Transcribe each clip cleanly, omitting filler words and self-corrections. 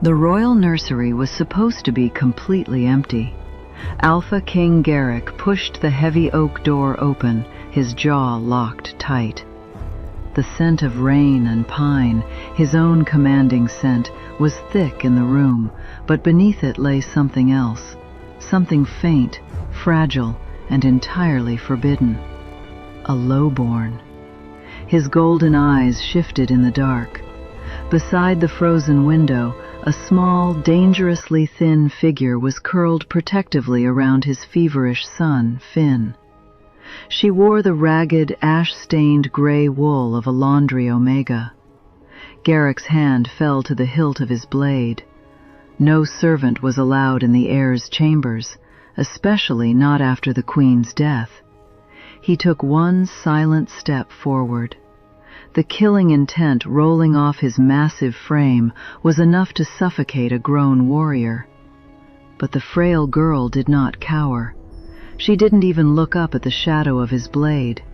The royal nursery was supposed to be completely empty. Alpha King Garrick pushed the heavy oak door open, his jaw locked tight. The scent of rain and pine, his own commanding scent, was thick in the room, but beneath it lay something else, something faint, fragile, and entirely forbidden. A lowborn. His golden eyes shifted in the dark. Beside the frozen window, a small, dangerously thin figure was curled protectively around his feverish son, Finn. She wore the ragged, ash-stained gray wool of a laundry omega. Garrick's hand fell to the hilt of his blade. No servant was allowed in the heirs' chambers, especially not after the Queen's death. He took one silent step forward. The killing intent rolling off his massive frame was enough to suffocate a grown warrior. But the frail girl did not cower. She didn't even look up at the shadow of his blade.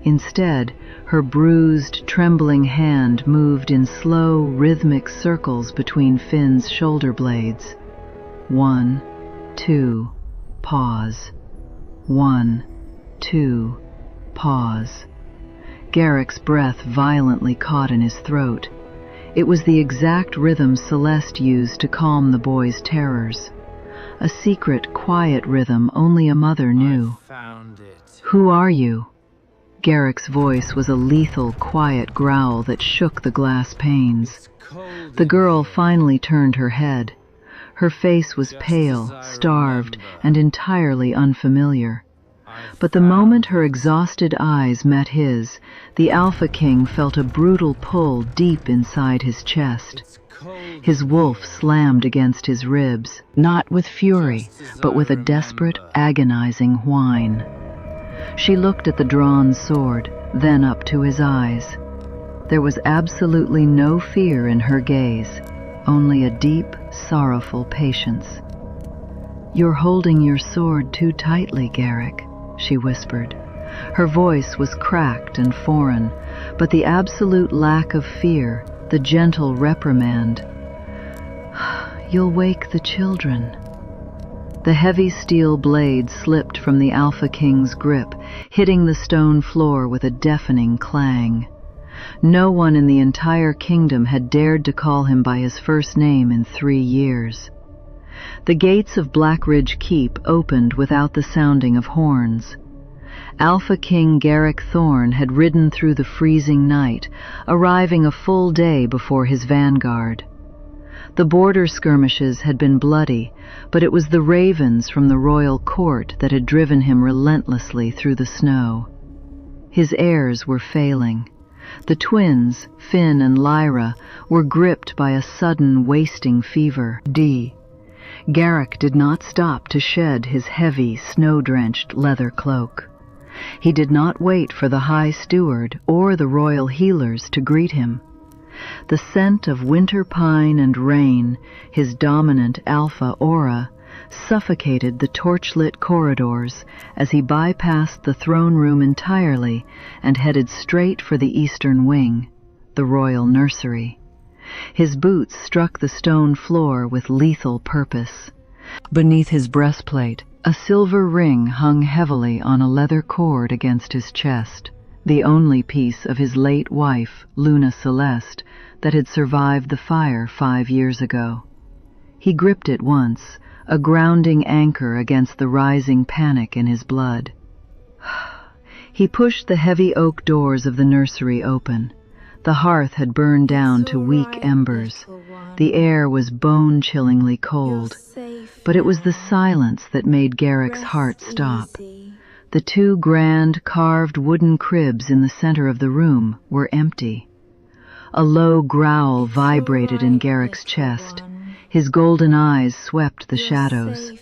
Instead, her bruised, trembling hand moved in slow, rhythmic circles between Finn's shoulder blades. 1, 2, pause. 1, 2, pause. Garrick's breath violently caught in his throat. It was the exact rhythm Celeste used to calm the boy's terrors. A secret, quiet rhythm only a mother knew. Found it. "Who are you?" Garrick's voice was a lethal, quiet growl that shook the glass panes. The girl finally turned her head. Her face was pale, starved, and entirely unfamiliar. But the moment her exhausted eyes met his, the Alpha King felt a brutal pull deep inside his chest. His wolf slammed against his ribs, not with fury, but with a desperate, agonizing whine. She looked at the drawn sword, then up to his eyes. There was absolutely no fear in her gaze, only a deep, sorrowful patience. "You're holding your sword too tightly, Garrick," she whispered. Her voice was cracked and foreign, but the absolute lack of fear, the gentle reprimand. "You'll wake the children." The heavy steel blade slipped from the Alpha King's grip, hitting the stone floor with a deafening clang. No one in the entire kingdom had dared to call him by his first name in 3 years. The gates of Blackridge Keep opened without the sounding of horns. Alpha King Garrick Thorne had ridden through the freezing night, arriving a full day before his vanguard. The border skirmishes had been bloody, but it was the ravens from the royal court that had driven him relentlessly through the snow. His heirs were failing. The twins, Finn and Lyra, were gripped by a sudden wasting fever. Garrick did not stop to shed his heavy, snow-drenched leather cloak. He did not wait for the High Steward or the royal healers to greet him. The scent of winter pine and rain, his dominant alpha aura, suffocated the torchlit corridors as he bypassed the throne room entirely and headed straight for the eastern wing, the royal nursery. His boots struck the stone floor with lethal purpose. Beneath his breastplate, a silver ring hung heavily on a leather cord against his chest, the only piece of his late wife, Luna Celeste, that had survived the fire 5 years ago. He gripped it once, a grounding anchor against the rising panic in his blood. He pushed the heavy oak doors of the nursery open. The hearth had burned down to weak embers. The air was bone-chillingly cold, but it was the silence that made Garrick's heart stop. The 2 grand, carved wooden cribs in the center of the room were empty. A low growl vibrated in Garrick's chest. His golden eyes swept the shadows.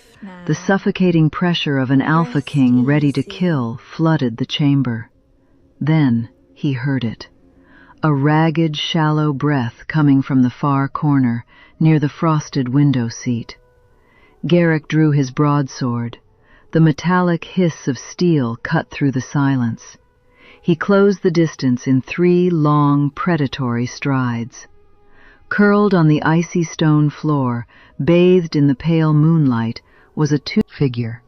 The suffocating pressure of an Alpha King ready to kill flooded the chamber. Then he heard it. A ragged, shallow breath coming from the far corner, near the frosted window seat. Garrick drew his broadsword. The metallic hiss of steel cut through the silence. He closed the distance in 3 long, predatory strides. Curled on the icy stone floor, bathed in the pale moonlight, was a figure.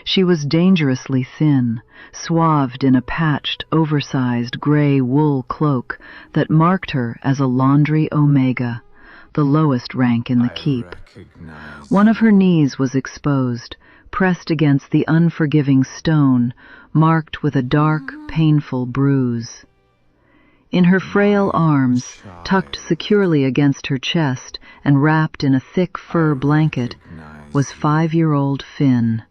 She was dangerously thin, swathed in a patched, oversized gray wool cloak that marked her as a laundry omega, the lowest rank in the keep. One of her knees was exposed, pressed against the unforgiving stone, marked with a dark, painful bruise. In her frail arms, tucked securely against her chest and wrapped in a thick fur blanket, was 5-year-old Finn.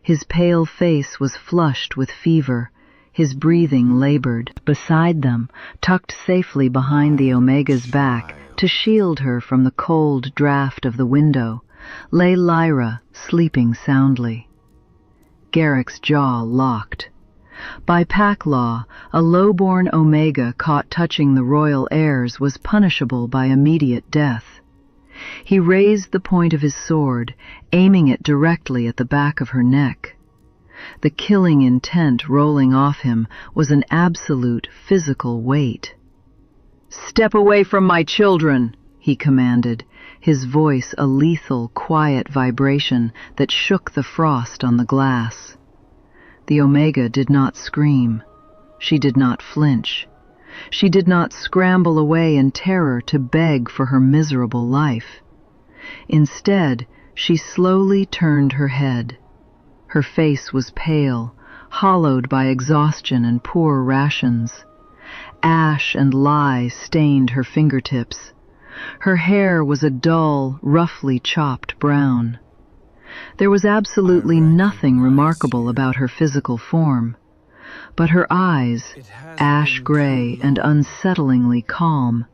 His pale face was flushed with fever, his breathing labored. Beside them, tucked safely behind the Omega's back to shield her from the cold draft of the window, lay Lyra, sleeping soundly. Garrick's jaw locked. By pack law, a lowborn Omega caught touching the royal heirs was punishable by immediate death. He raised the point of his sword, aiming it directly at the back of her neck. The killing intent rolling off him was an absolute physical weight. "Step away from my children," he commanded, his voice a lethal, quiet vibration that shook the frost on the glass. The Omega did not scream. She did not flinch. She did not scramble away in terror to beg for her miserable life. Instead, she slowly turned her head. Her face was pale, hollowed by exhaustion and poor rations. Ash and lye stained her fingertips. Her hair was a dull, roughly chopped brown. There was absolutely nothing remarkable about her physical form, but her eyes, ash gray and unsettlingly calm,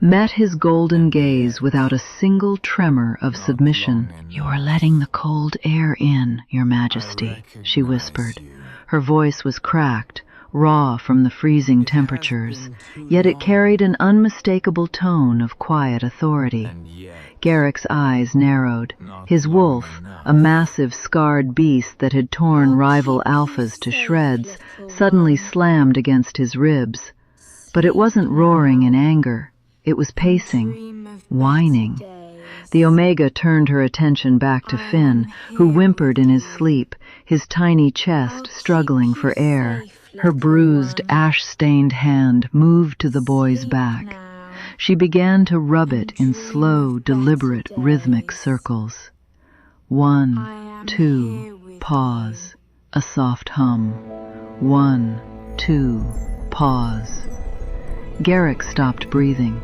met his golden gaze without a single tremor of submission. "You are letting the cold air in, Your Majesty," she whispered. Her voice was cracked, raw from the freezing temperatures, yet it carried an unmistakable tone of quiet authority. Garrick's eyes narrowed. His wolf, a massive scarred beast that had torn rival alphas to shreds, suddenly slammed against his ribs. But it wasn't roaring in anger. It was pacing, whining. The Omega turned her attention back to Finn, who whimpered in his sleep, his tiny chest struggling for air. Her bruised, ash-stained hand moved to the boy's back. She began to rub it in slow, deliberate, rhythmic circles. 1, 2, pause. A soft hum. 1, 2, pause. Garrick stopped breathing.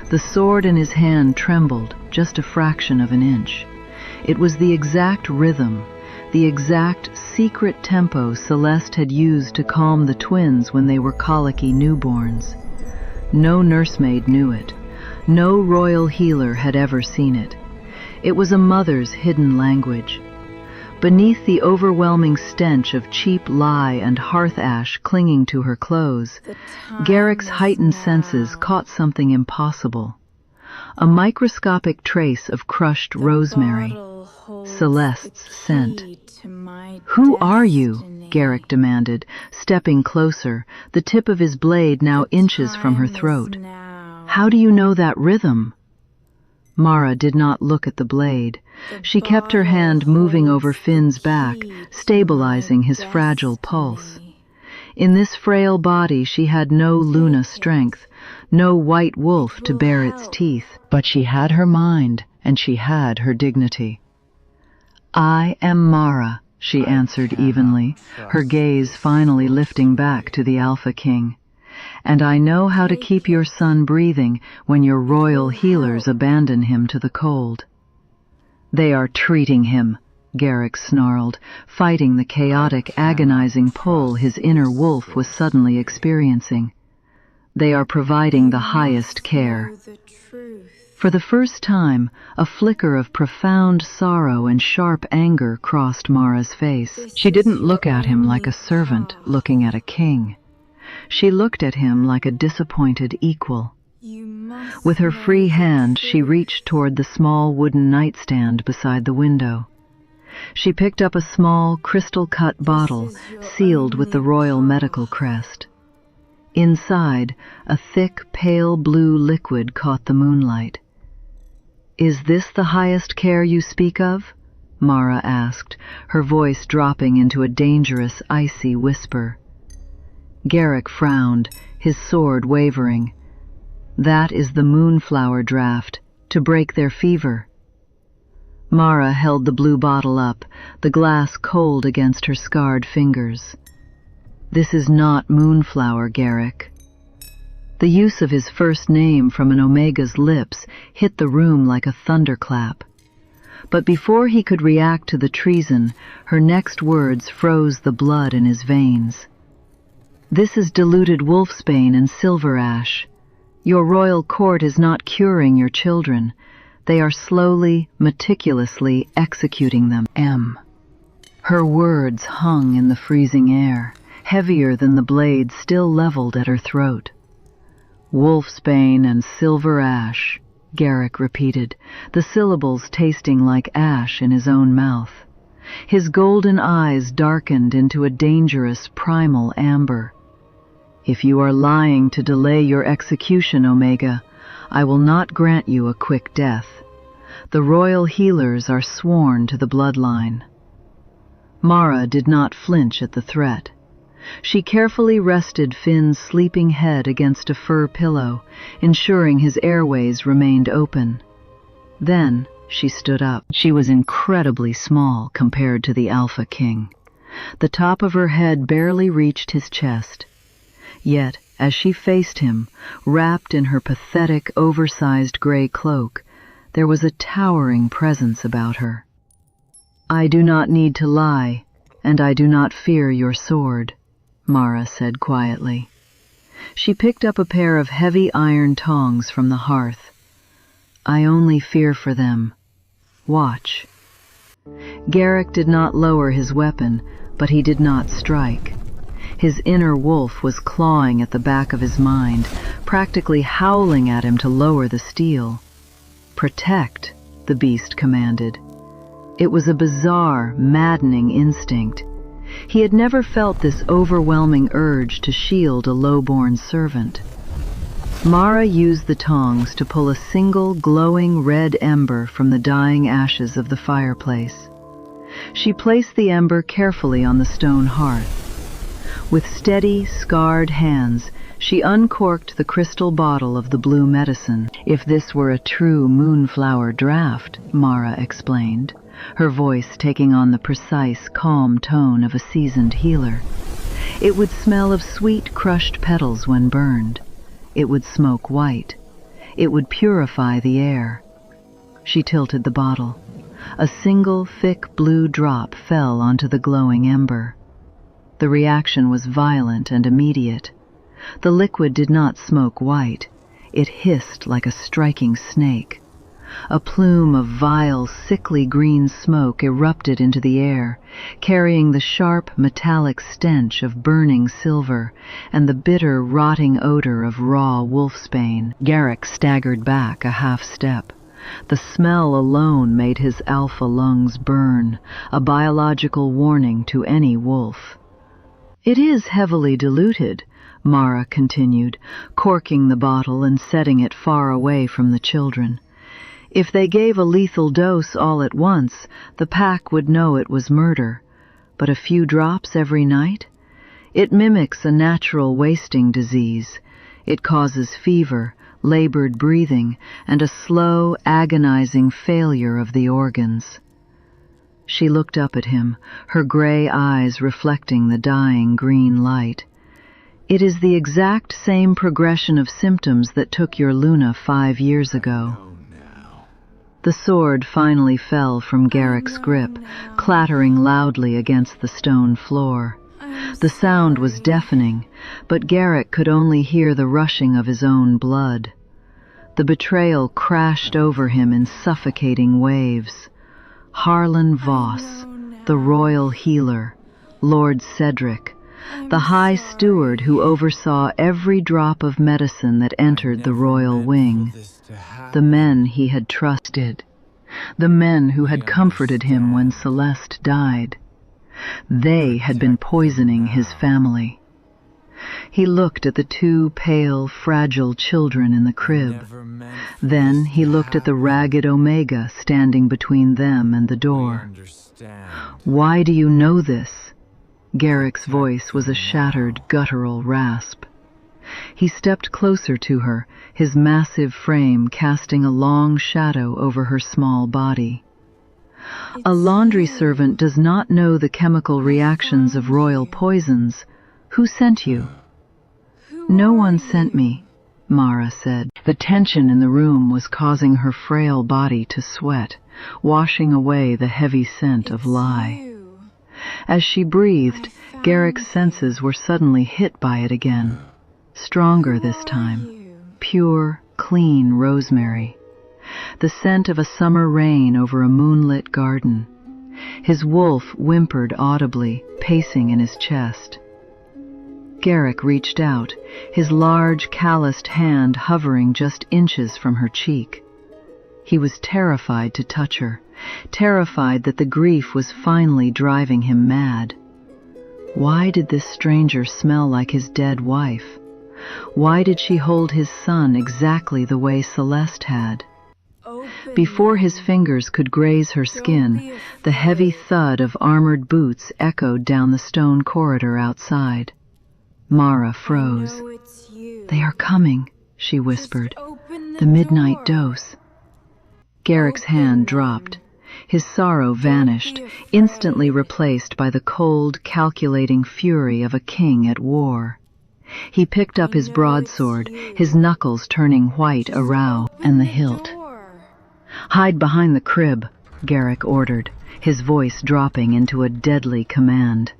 The sword in his hand trembled just a fraction of an inch. It was the exact rhythm, the exact secret tempo Celeste had used to calm the twins when they were colicky newborns. No nursemaid knew it. No royal healer had ever seen it. It was a mother's hidden language. Beneath the overwhelming stench of cheap lye and hearth ash clinging to her clothes, Garrick's heightened senses caught something impossible. A microscopic trace of crushed rosemary, Celeste's scent. "Who are you?" Garrick demanded, stepping closer, the tip of his blade now inches from her throat. "How do you know that rhythm?" Mara did not look at the blade. She kept her hand moving over Finn's back, stabilizing his fragile pulse. In this frail body she had no Luna strength, no white wolf to bare its teeth, but she had her mind, and she had her dignity. "I am Mara," she answered evenly, her gaze finally lifting back to the Alpha King. "And I know how to keep your son breathing when your royal healers abandon him to the cold." "They are treating him," Garrick snarled, fighting the chaotic, agonizing pull his inner wolf was suddenly experiencing. "They are providing the highest care." For the first time, a flicker of profound sorrow and sharp anger crossed Mara's face. She didn't look at him like a servant looking at a king. She looked at him like a disappointed equal. With her free hand, she reached toward the small wooden nightstand beside the window. She picked up a small, crystal-cut bottle, sealed with the royal medical crest. Inside, a thick, pale blue liquid caught the moonlight. "Is this the highest care you speak of?" Mara asked, her voice dropping into a dangerous, icy whisper. Garrick frowned, his sword wavering. "That is the moonflower draught, to break their fever." Mara held the blue bottle up, the glass cold against her scarred fingers. "This is not moonflower, Garrick." The use of his first name from an Omega's lips hit the room like a thunderclap. But before he could react to the treason, her next words froze the blood in his veins. "This is diluted wolfsbane and silver ash. Your royal court is not curing your children. They are slowly, meticulously executing them." Her words hung in the freezing air, heavier than the blade still leveled at her throat. "Wolfsbane and silver ash," Garrick repeated, the syllables tasting like ash in his own mouth. His golden eyes darkened into a dangerous primal amber. "If you are lying to delay your execution, Omega, I will not grant you a quick death. The royal healers are sworn to the bloodline." Mara did not flinch at the threat. She carefully rested Finn's sleeping head against a fur pillow, ensuring his airways remained open. Then she stood up. She was incredibly small compared to the Alpha King. The top of her head barely reached his chest. Yet, as she faced him, wrapped in her pathetic, oversized gray cloak, there was a towering presence about her. "I do not need to lie, and I do not fear your sword," Mara said quietly. She picked up a pair of heavy iron tongs from the hearth. "I only fear for them. Watch." Garrick did not lower his weapon, but he did not strike. His inner wolf was clawing at the back of his mind, practically howling at him to lower the steel. "Protect," the beast commanded. It was a bizarre, maddening instinct. He had never felt this overwhelming urge to shield a lowborn servant. Mara used the tongs to pull a single glowing red ember from the dying ashes of the fireplace. She placed the ember carefully on the stone hearth. With steady, scarred hands, she uncorked the crystal bottle of the blue medicine. "If this were a true moonflower draught," Mara explained, her voice taking on the precise, calm tone of a seasoned healer, "it would smell of sweet, crushed petals when burned. It would smoke white. It would purify the air." She tilted the bottle. A single, thick blue drop fell onto the glowing ember. The reaction was violent and immediate. The liquid did not smoke white. It hissed like a striking snake. A plume of vile, sickly green smoke erupted into the air, carrying the sharp, metallic stench of burning silver and the bitter, rotting odor of raw wolfsbane. Garrick staggered back a half step. The smell alone made his alpha lungs burn, a biological warning to any wolf. "It is heavily diluted," Mara continued, corking the bottle and setting it far away from the children. "If they gave a lethal dose all at once, the pack would know it was murder. But a few drops every night? It mimics a natural wasting disease. It causes fever, labored breathing, and a slow, agonizing failure of the organs." She looked up at him, her gray eyes reflecting the dying green light. "It is the exact same progression of symptoms that took your Luna 5 years ago." The sword finally fell from Garrick's grip, clattering loudly against the stone floor. The sound was deafening, but Garrick could only hear the rushing of his own blood. The betrayal crashed over him in suffocating waves. Harlan Voss, the royal healer, Lord Cedric, the High Steward who oversaw every drop of medicine that entered the royal wing, the men he had trusted, the men who had comforted him when Celeste died. They had been poisoning his family. He looked at the two pale, fragile children in the crib. Then he looked at the ragged Omega standing between them and the door. "Why do you know this?" Garrick's voice was a shattered, guttural rasp. He stepped closer to her, his massive frame casting a long shadow over her small body. "A laundry servant does not know the chemical reactions of royal poisons. Who sent you?" "No one sent me," Mara said. The tension in the room was causing her frail body to sweat, washing away the heavy scent of lie. As she breathed, Garrick's senses were suddenly hit by it again. Stronger this time. Pure, clean rosemary. The scent of a summer rain over a moonlit garden. His wolf whimpered audibly, pacing in his chest. Garrick reached out, his large, calloused hand hovering just inches from her cheek. He was terrified to touch her, terrified that the grief was finally driving him mad. Why did this stranger smell like his dead wife? Why did she hold his son exactly the way Celeste had? Before his fingers could graze her skin, the heavy thud of armored boots echoed down the stone corridor outside. Mara froze. "They are coming," she whispered. "The midnight dose." Garrick's hand dropped. His sorrow vanished, instantly replaced by the cold, calculating fury of a king at war. He picked up his broadsword, his knuckles turning white around and the hilt. "Hide behind the crib," Garrick ordered, his voice dropping into a deadly command.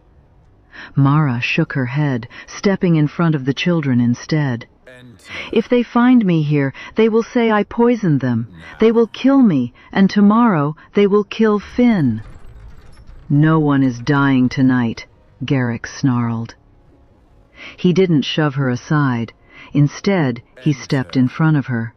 Mara shook her head, stepping in front of the children instead. "If they find me here, they will say I poisoned them. They will kill me, and tomorrow they will kill Finn." "No one is dying tonight," Garrick snarled. He didn't shove her aside. Instead, he stepped in front of her.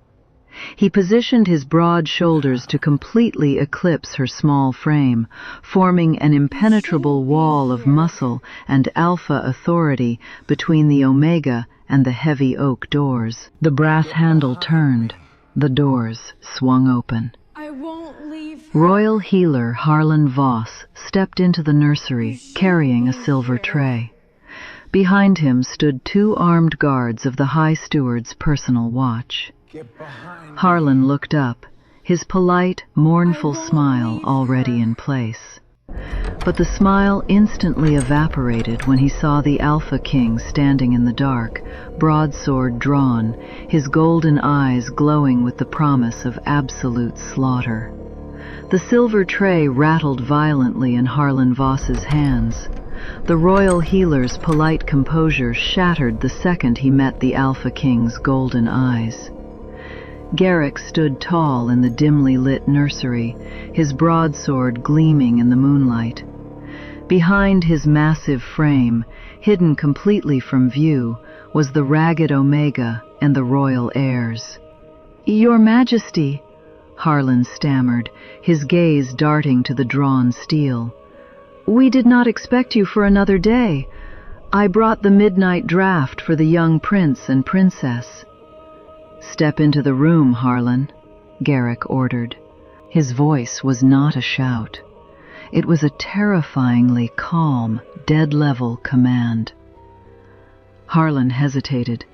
He positioned his broad shoulders to completely eclipse her small frame, forming an impenetrable wall of muscle and alpha authority between the Omega and the heavy oak doors. The brass handle turned. The doors swung open. "I won't leave." Royal healer Harlan Voss stepped into the nursery, carrying a silver tray. Behind him stood two armed guards of the High Steward's personal watch. Harlan looked up, his polite, mournful smile already in place. But the smile instantly evaporated when he saw the Alpha King standing in the dark, broadsword drawn, his golden eyes glowing with the promise of absolute slaughter. The silver tray rattled violently in Harlan Voss's hands. The royal healer's polite composure shattered the second he met the Alpha King's golden eyes. Garrick stood tall in the dimly lit nursery, his broadsword gleaming in the moonlight. Behind his massive frame, hidden completely from view, was the ragged Omega and the royal heirs. "Your Majesty," Harlan stammered, his gaze darting to the drawn steel. "We did not expect you for another day. I brought the midnight draft for the young prince and princess." "Step into the room, Harlan," Garrick ordered. His voice was not a shout. It was a terrifyingly calm, dead-level command. Harlan hesitated,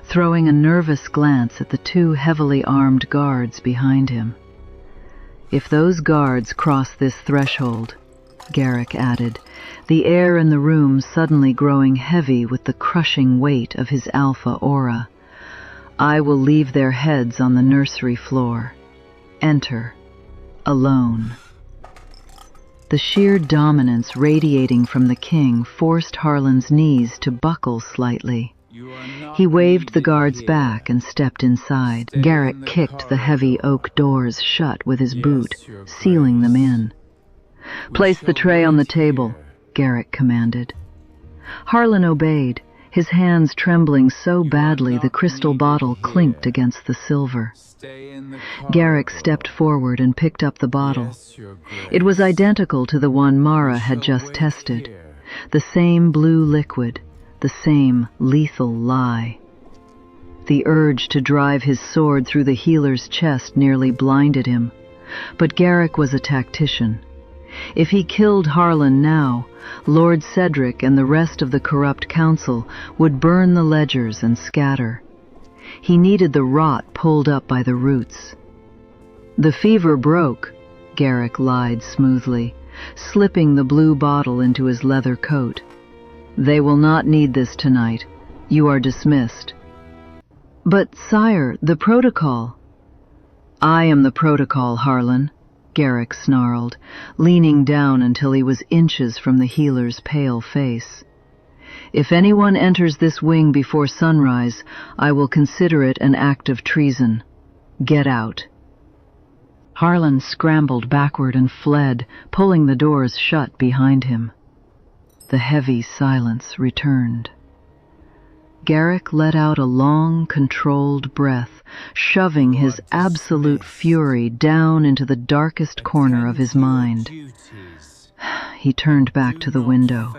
throwing a nervous glance at the two heavily armed guards behind him. "If those guards cross this threshold," Garrick added, the air in the room suddenly growing heavy with the crushing weight of his alpha aura, "I will leave their heads on the nursery floor. Enter, alone." The sheer dominance radiating from the king forced Harlan's knees to buckle slightly. He waved the guards back and stepped inside. Garrick kicked the heavy oak doors shut with his boot, sealing them in. "Place the tray on the table," Garrick commanded. Harlan obeyed, his hands trembling so badly the crystal bottle clinked against the silver. Garrick stepped forward and picked up the bottle. It was identical to the one Mara had just tested. The same blue liquid, the same lethal lie. The urge to drive his sword through the healer's chest nearly blinded him, but Garrick was a tactician. If he killed Harlan now, Lord Cedric and the rest of the corrupt council would burn the ledgers and scatter. He needed the rot pulled up by the roots. "The fever broke," Garrick lied smoothly, slipping the blue bottle into his leather coat. "They will not need this tonight. You are dismissed." "But, sire, the protocol—" "I am the protocol, Harlan," Garrick snarled, leaning down until he was inches from the healer's pale face. "If anyone enters this wing before sunrise, I will consider it an act of treason. Get out." Harlan scrambled backward and fled, pulling the doors shut behind him. The heavy silence returned. Garrick let out a long, controlled breath, shoving his absolute fury down into the darkest corner of his mind. He turned back to the window.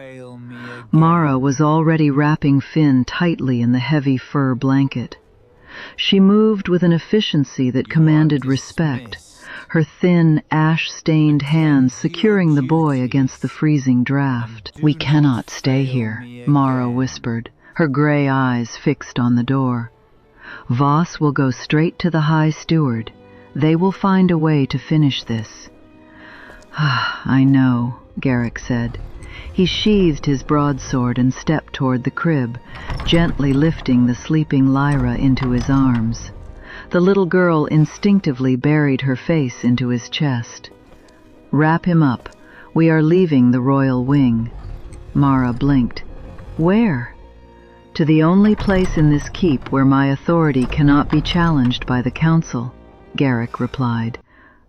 Mara was already wrapping Finn tightly in the heavy fur blanket. She moved with an efficiency that commanded respect, her thin, ash-stained hands securing the boy against the freezing draft. "We cannot stay here," Mara whispered, her gray eyes fixed on the door. "Voss will go straight to the High Steward. They will find a way to finish this." "I know," Garrick said. He sheathed his broadsword and stepped toward the crib, gently lifting the sleeping Lyra into his arms. The little girl instinctively buried her face into his chest. "Wrap him up. We are leaving the royal wing." Mara blinked. "Where?" "To the only place in this keep where my authority cannot be challenged by the council," Garrick replied.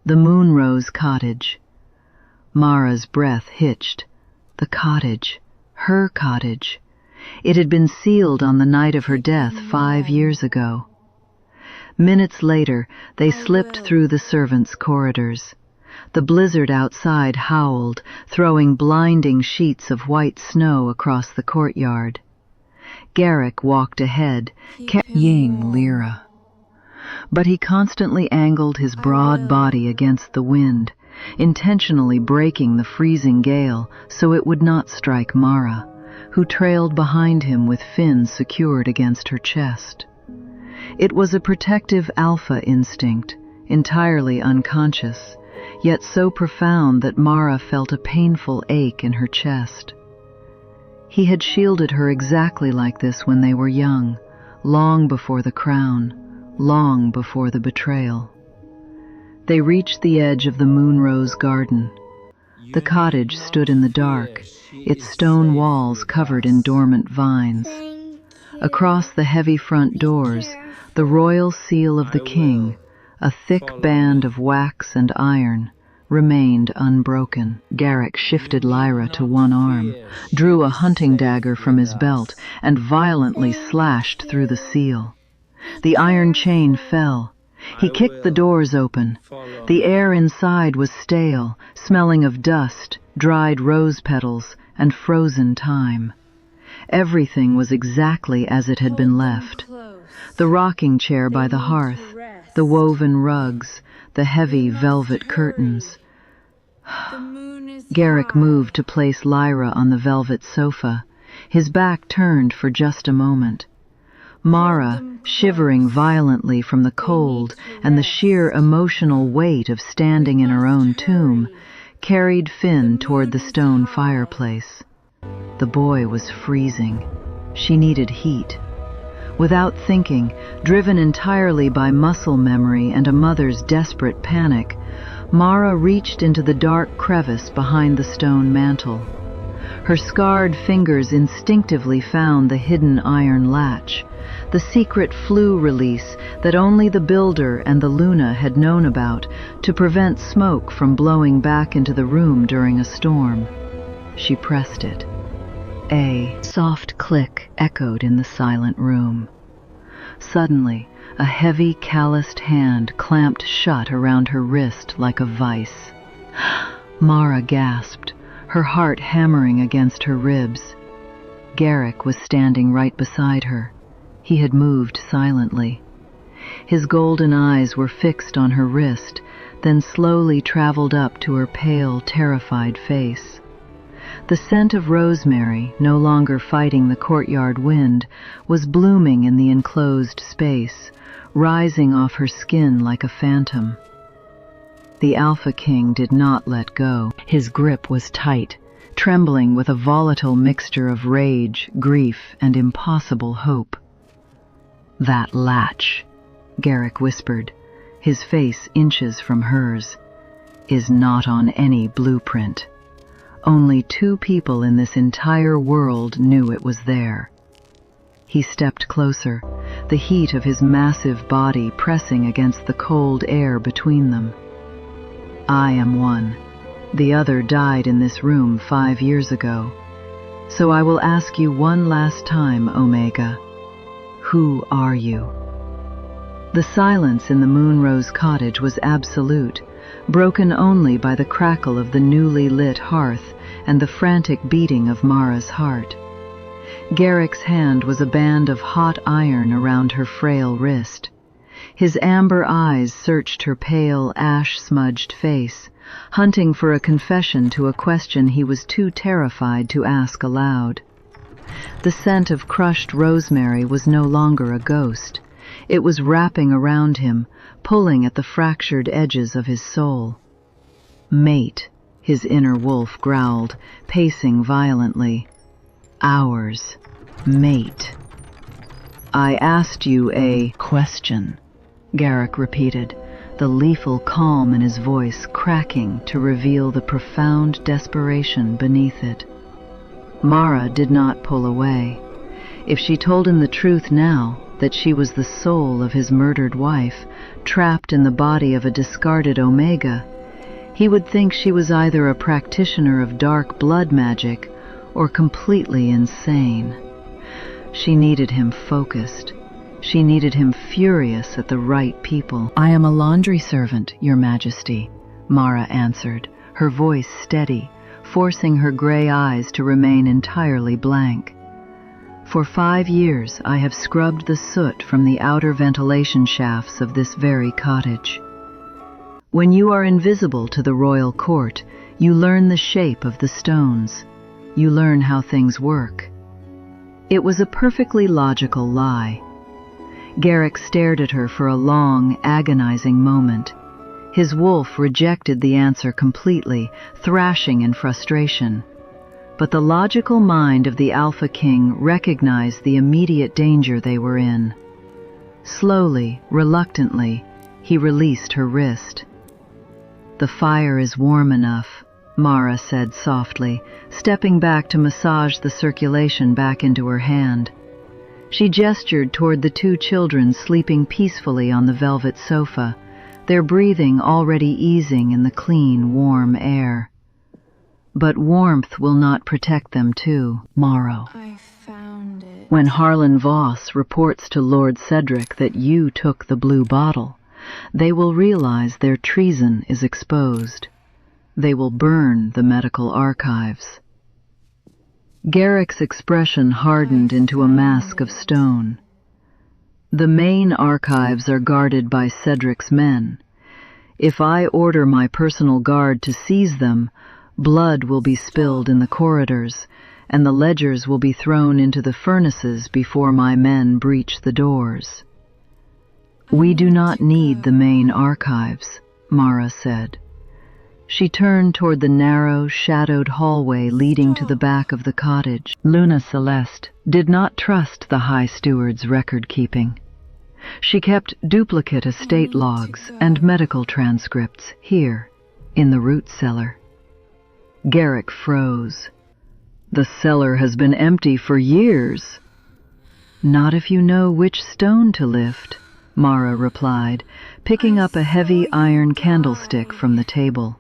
"The Moonrose Cottage." Mara's breath hitched. The cottage. Her cottage. It had been sealed on the night of her death 5 years ago. Minutes later, they slipped through the servants' corridors. The blizzard outside howled, throwing blinding sheets of white snow across the courtyard. Garrick walked ahead, carrying Lyra. But he constantly angled his broad body against the wind, intentionally breaking the freezing gale so it would not strike Mara, who trailed behind him with Finn secured against her chest. It was a protective alpha instinct, entirely unconscious, yet so profound that Mara felt a painful ache in her chest. He had shielded her exactly like this when they were young, long before the crown, long before the betrayal. They reached the edge of the Moonrose garden. The cottage stood in the dark, its stone walls covered in dormant vines. Across the heavy front doors, the royal seal of the king, a thick band of wax and iron, remained unbroken. Garrick shifted Lyra to one arm, drew a hunting dagger from his belt, and violently slashed through the seal. The iron chain fell. He kicked the doors open. The air inside was stale, smelling of dust, dried rose petals, and frozen time. Everything was exactly as it had been left. The rocking chair by the hearth, the woven rugs, the heavy velvet curtains. Garrick moved to place Lyra on the velvet sofa, his back turned for just a moment. Mara, shivering violently from the cold and the sheer emotional weight of standing in her own tomb, carried Finn toward the stone fireplace. The boy was freezing. She needed heat. Without thinking, driven entirely by muscle memory and a mother's desperate panic, Mara reached into the dark crevice behind the stone mantel. Her scarred fingers instinctively found the hidden iron latch, the secret flue release that only the builder and the Luna had known about to prevent smoke from blowing back into the room during a storm. She pressed it. A soft click echoed in the silent room. Suddenly, a heavy, calloused hand clamped shut around her wrist like a vice. Mara gasped, her heart hammering against her ribs. Garrick was standing right beside her. He had moved silently. His golden eyes were fixed on her wrist, then slowly traveled up to her pale, terrified face. The scent of rosemary, no longer fighting the courtyard wind, was blooming in the enclosed space, rising off her skin like a phantom. The Alpha King did not let go. His grip was tight, trembling with a volatile mixture of rage, grief, and impossible hope. "That latch," Garrick whispered, his face inches from hers, "is not on any blueprint. Only 2 people in this entire world knew it was there." He stepped closer, the heat of his massive body pressing against the cold air between them. "I am one. The other died in this room 5 years ago. So I will ask you one last time, Omega. Who are you?" The silence in the Moonrose cottage was absolute, broken only by the crackle of the newly lit hearth and the frantic beating of Mara's heart. Garrick's hand was a band of hot iron around her frail wrist. His amber eyes searched her pale, ash-smudged face, hunting for a confession to a question he was too terrified to ask aloud. The scent of crushed rosemary was no longer a ghost. It was wrapping around him, pulling at the fractured edges of his soul. "Mate," his inner wolf growled, pacing violently. "Ours. Mate." "I asked you a question," Garrick repeated, the lethal calm in his voice cracking to reveal the profound desperation beneath it. Mara did not pull away. If she told him the truth now, that she was the soul of his murdered wife, trapped in the body of a discarded Omega, he would think she was either a practitioner of dark blood magic or completely insane. She needed him focused. She needed him furious at the right people. "I am a laundry servant, Your Majesty," Mara answered, her voice steady, forcing her gray eyes to remain entirely blank. "For 5 years I have scrubbed the soot from the outer ventilation shafts of this very cottage. When you are invisible to the royal court, you learn the shape of the stones. You learn how things work." It was a perfectly logical lie. Garrick stared at her for a long, agonizing moment. His wolf rejected the answer completely, thrashing in frustration. But the logical mind of the Alpha King recognized the immediate danger they were in. Slowly, reluctantly, he released her wrist. "The fire is warm enough," Mara said softly, stepping back to massage the circulation back into her hand. She gestured toward the 2 children sleeping peacefully on the velvet sofa, their breathing already easing in the clean, warm air. "But warmth will not protect them too, Morrow. I found it. When Harlan Voss reports to Lord Cedric that you took the blue bottle, they will realize their treason is exposed. They will burn the medical archives." Garrick's expression hardened into a mask of stone. "The main archives are guarded by Cedric's men. If I order my personal guard to seize them, blood will be spilled in the corridors, and the ledgers will be thrown into the furnaces before my men breach the doors." "We do not need the main archives," Mara said. She turned toward the narrow, shadowed hallway leading to the back of the cottage. Luna Celeste did not trust the High Steward's record-keeping. She kept duplicate estate logs and medical transcripts here, in the root cellar. Garrick froze. "The cellar has been empty for years." "Not if you know which stone to lift," Mara replied, picking up a heavy iron candlestick from the table.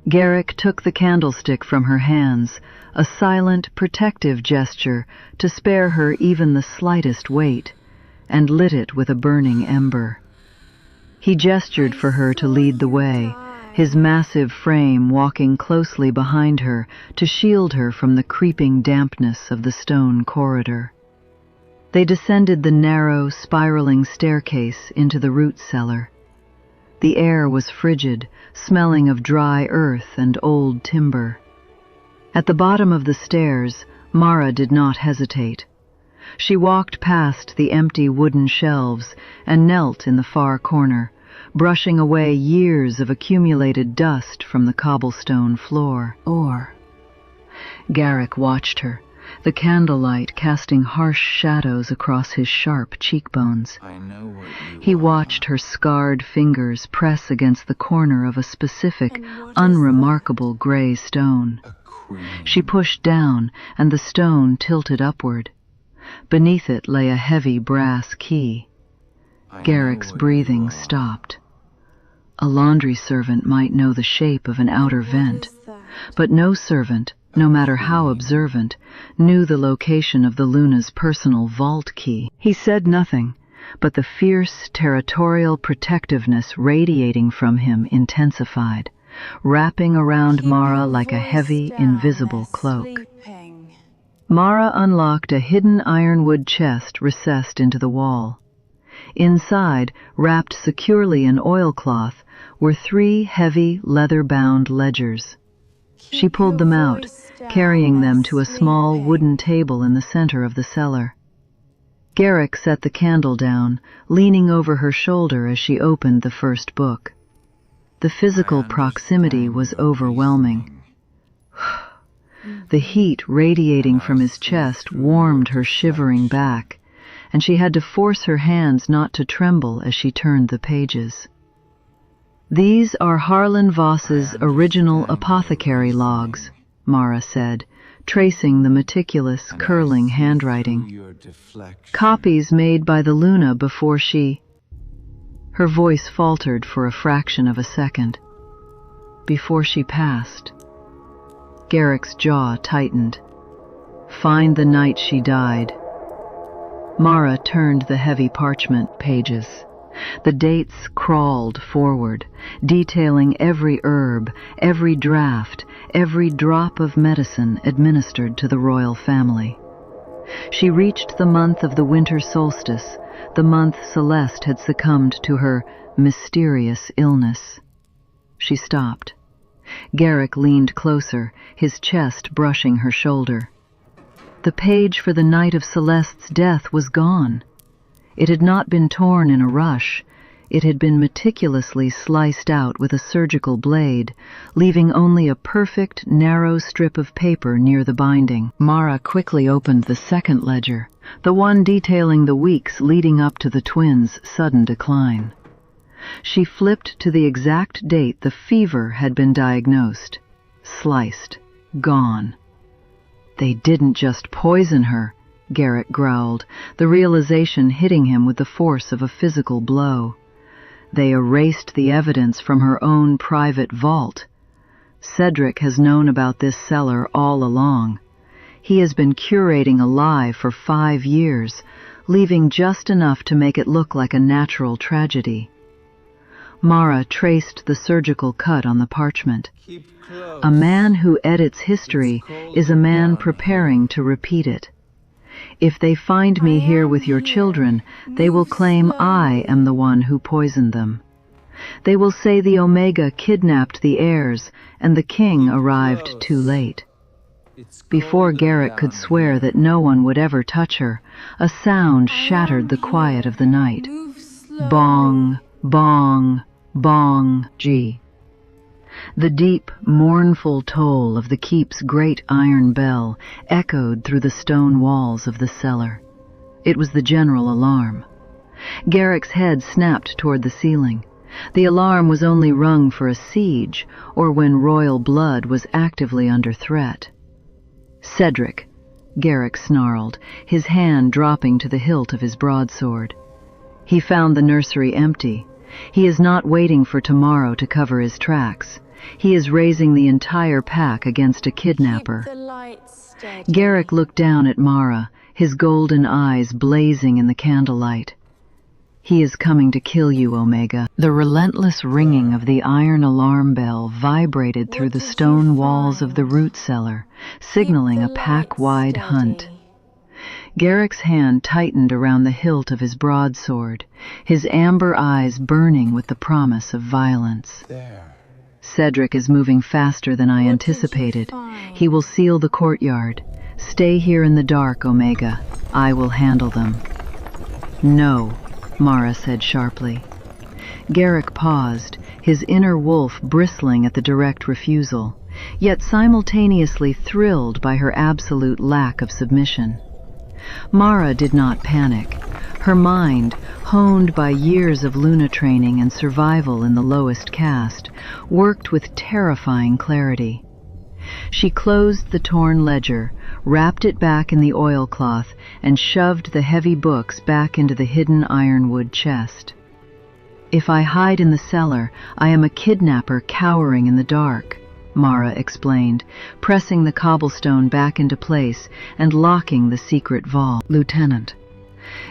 Garrick took the candlestick from her hands, a silent, protective gesture to spare her even the slightest weight, and lit it with a burning ember. He gestured for her to lead the way, his massive frame walking closely behind her to shield her from the creeping dampness of the stone corridor. They descended the narrow, spiraling staircase into the root cellar. The air was frigid, smelling of dry earth and old timber. At the bottom of the stairs, Mara did not hesitate. She walked past the empty wooden shelves and knelt in the far corner, brushing away years of accumulated dust from the cobblestone floor. Garrick watched her, the candlelight casting harsh shadows across his sharp cheekbones. He watched her scarred fingers press against the corner of a specific, unremarkable gray stone. She pushed down, and the stone tilted upward. Beneath it lay a heavy brass key. Garrick's breathing stopped. A laundry servant might know the shape of an outer vent, but no servant, no matter how observant, knew the location of the Luna's personal vault key. He said nothing, but the fierce, territorial protectiveness radiating from him intensified, wrapping around Mara like a heavy, invisible cloak. Mara unlocked a hidden ironwood chest recessed into the wall. Inside, wrapped securely in oilcloth, were 3 heavy, leather-bound ledgers. She pulled them out, carrying them to a small wooden table in the center of the cellar. Garrick set the candle down, leaning over her shoulder as she opened the first book. The physical proximity was overwhelming. The heat radiating from his chest warmed her shivering back, and she had to force her hands not to tremble as she turned the pages. "These are Harlan Voss's original apothecary logs," Mara said, tracing the meticulous, curling handwriting. "Copies made by the Luna before she—" Her voice faltered for a fraction of a second. "Before she passed." Garrick's jaw tightened. "Find the night she died." Mara turned the heavy parchment pages. The dates crawled forward, detailing every herb, every draught, every drop of medicine administered to the royal family. She reached the month of the winter solstice, the month Celeste had succumbed to her mysterious illness. She stopped. Garrick leaned closer, his chest brushing her shoulder. The page for the night of Celeste's death was gone. It had not been torn in a rush. It had been meticulously sliced out with a surgical blade, leaving only a perfect, narrow strip of paper near the binding. Mara quickly opened the second ledger, the one detailing the weeks leading up to the twins' sudden decline. She flipped to the exact date the fever had been diagnosed. Sliced. Gone. "They didn't just poison her," Garrick growled, the realization hitting him with the force of a physical blow. "They erased the evidence from her own private vault. Cedric has known about this cellar all along. He has been curating a lie for 5 years, leaving just enough to make it look like a natural tragedy." Mara traced the surgical cut on the parchment. "A man who edits history is a man preparing to repeat it. If they find me here with your children, they will claim I am the one who poisoned them. They will say the Omega kidnapped the heirs and the king arrived too late." Before Garrick could swear that no one would ever touch her, a sound shattered the quiet of the night. Bong, bong, bong, gee. The deep, mournful toll of the keep's great iron bell echoed through the stone walls of the cellar. It was the general alarm. Garrick's head snapped toward the ceiling. The alarm was only rung for a siege, or when royal blood was actively under threat. "Cedric," Garrick snarled, his hand dropping to the hilt of his broadsword. "He found the nursery empty. He is not waiting for tomorrow to cover his tracks. He is raising the entire pack against a kidnapper." Garrick looked down at Mara, his golden eyes blazing in the candlelight. He is coming to kill you, Omega. The relentless ringing of the iron alarm bell vibrated through the stone walls of the root cellar, signaling a pack-wide hunt. Garrick's hand tightened around the hilt of his broadsword, his amber eyes burning with the promise of violence. Cedric is moving faster than I anticipated. He will seal the courtyard. Stay here in the dark, Omega. I will handle them. No, Mara said sharply. Garrick paused, his inner wolf bristling at the direct refusal, yet simultaneously thrilled by her absolute lack of submission. Mara did not panic. Her mind, honed by years of Luna training and survival in the lowest caste, worked with terrifying clarity. She closed the torn ledger, wrapped it back in the oilcloth, and shoved the heavy books back into the hidden ironwood chest. If I hide in the cellar, I am a kidnapper cowering in the dark, Mara explained, pressing the cobblestone back into place and locking the secret vault. Lieutenant,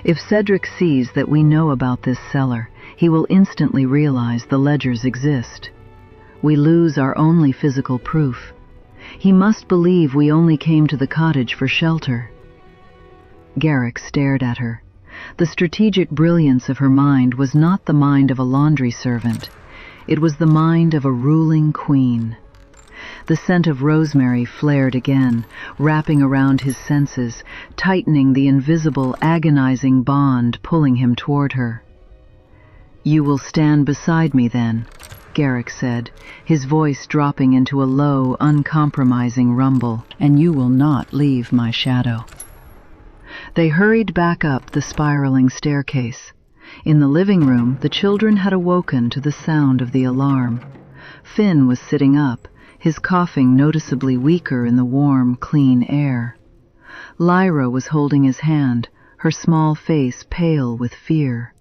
if Cedric sees that we know about this cellar, he will instantly realize the ledgers exist. We lose our only physical proof. He must believe we only came to the cottage for shelter. Garrick stared at her. The strategic brilliance of her mind was not the mind of a laundry servant. It was the mind of a ruling queen. The scent of rosemary flared again, wrapping around his senses, tightening the invisible, agonizing bond pulling him toward her. You will stand beside me then, Garrick said, his voice dropping into a low, uncompromising rumble, and you will not leave my shadow. They hurried back up the spiraling staircase. In the living room, the children had awoken to the sound of the alarm. Finn was sitting up, his coughing noticeably weaker in the warm, clean air. Lyra was holding his hand, her small face pale with fear.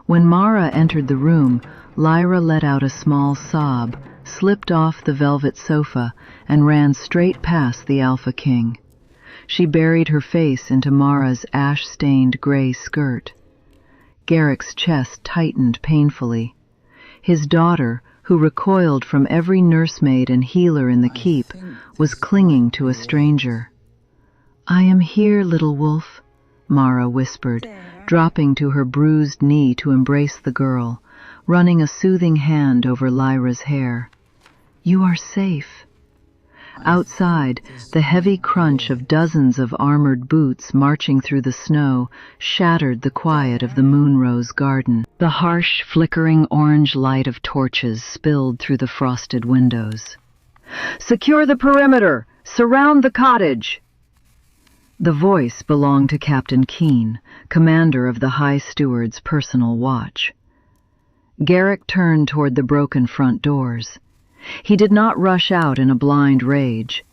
When Mara entered the room, Lyra let out a small sob, slipped off the velvet sofa, and ran straight past the Alpha King. She buried her face into Mara's ash-stained gray skirt. Garrick's chest tightened painfully. His daughter, who recoiled from every nursemaid and healer in the keep, was clinging to a stranger. I am here, little wolf, Mara whispered, dropping to her bruised knee to embrace the girl, running a soothing hand over Lyra's hair. You are safe. Outside, the heavy crunch of dozens of armored boots marching through the snow shattered the quiet of the moonrose garden. The harsh, flickering orange light of torches spilled through the frosted windows. Secure the perimeter! Surround the cottage! The voice belonged to Captain Keene, commander of the High Steward's personal watch. Garrick turned toward the broken front doors. He did not rush out in a blind rage.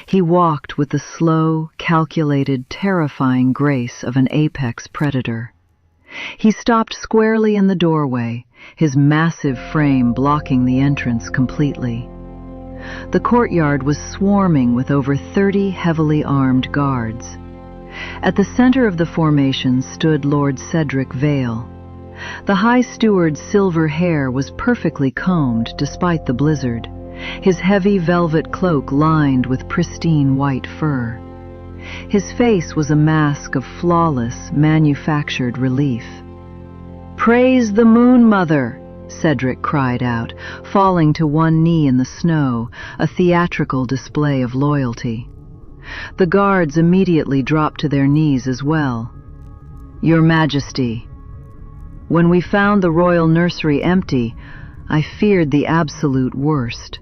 He walked with the slow, calculated, terrifying grace of an apex predator. He stopped squarely in the doorway, his massive frame blocking the entrance completely. The courtyard was swarming with over 30 heavily armed guards. At the center of the formation stood Lord Cedric Vale. The High Steward's silver hair was perfectly combed despite the blizzard, his heavy velvet cloak lined with pristine white fur. His face was a mask of flawless, manufactured relief. Praise the Moon Mother! Cedric cried out, falling to one knee in the snow, a theatrical display of loyalty. The guards immediately dropped to their knees as well. Your Majesty, when we found the royal nursery empty, I feared the absolute worst.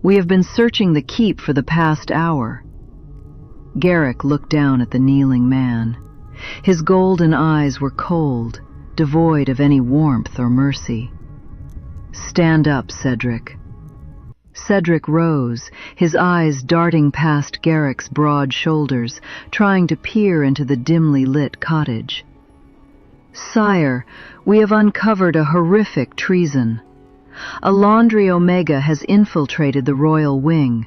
We have been searching the keep for the past hour. Garrick looked down at the kneeling man. His golden eyes were cold, devoid of any warmth or mercy. Stand up, Cedric. Cedric rose, his eyes darting past Garrick's broad shoulders, trying to peer into the dimly lit cottage. Sire, we have uncovered a horrific treason. A laundry Omega has infiltrated the royal wing.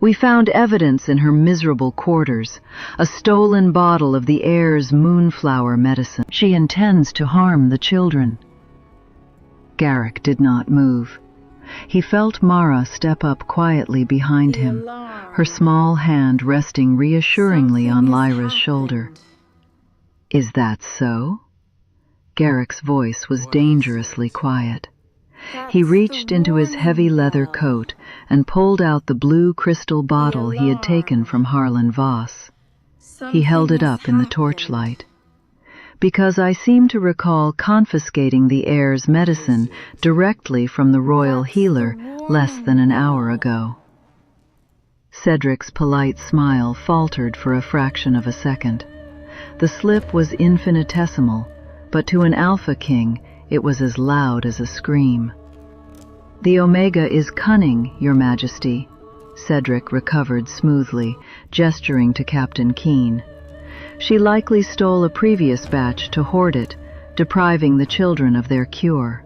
We found evidence in her miserable quarters, a stolen bottle of the heirs' moonflower medicine. She intends to harm the children. Garrick did not move. He felt Mara step up quietly behind him, her small hand resting reassuringly on Lyra's shoulder. "Is that so?" Garrick's voice was dangerously quiet. He reached into his heavy leather coat and pulled out the blue crystal bottle he had taken from Harlan Voss. He held it up in the torchlight. "Because I seem to recall confiscating the heirs' medicine directly from the royal healer less than an hour ago." Cedric's polite smile faltered for a fraction of a second. The slip was infinitesimal, but to an Alpha King it was as loud as a scream. "The Omega is cunning, Your Majesty," Cedric recovered smoothly, gesturing to Captain Keen. "She likely stole a previous batch to hoard it, depriving the children of their cure.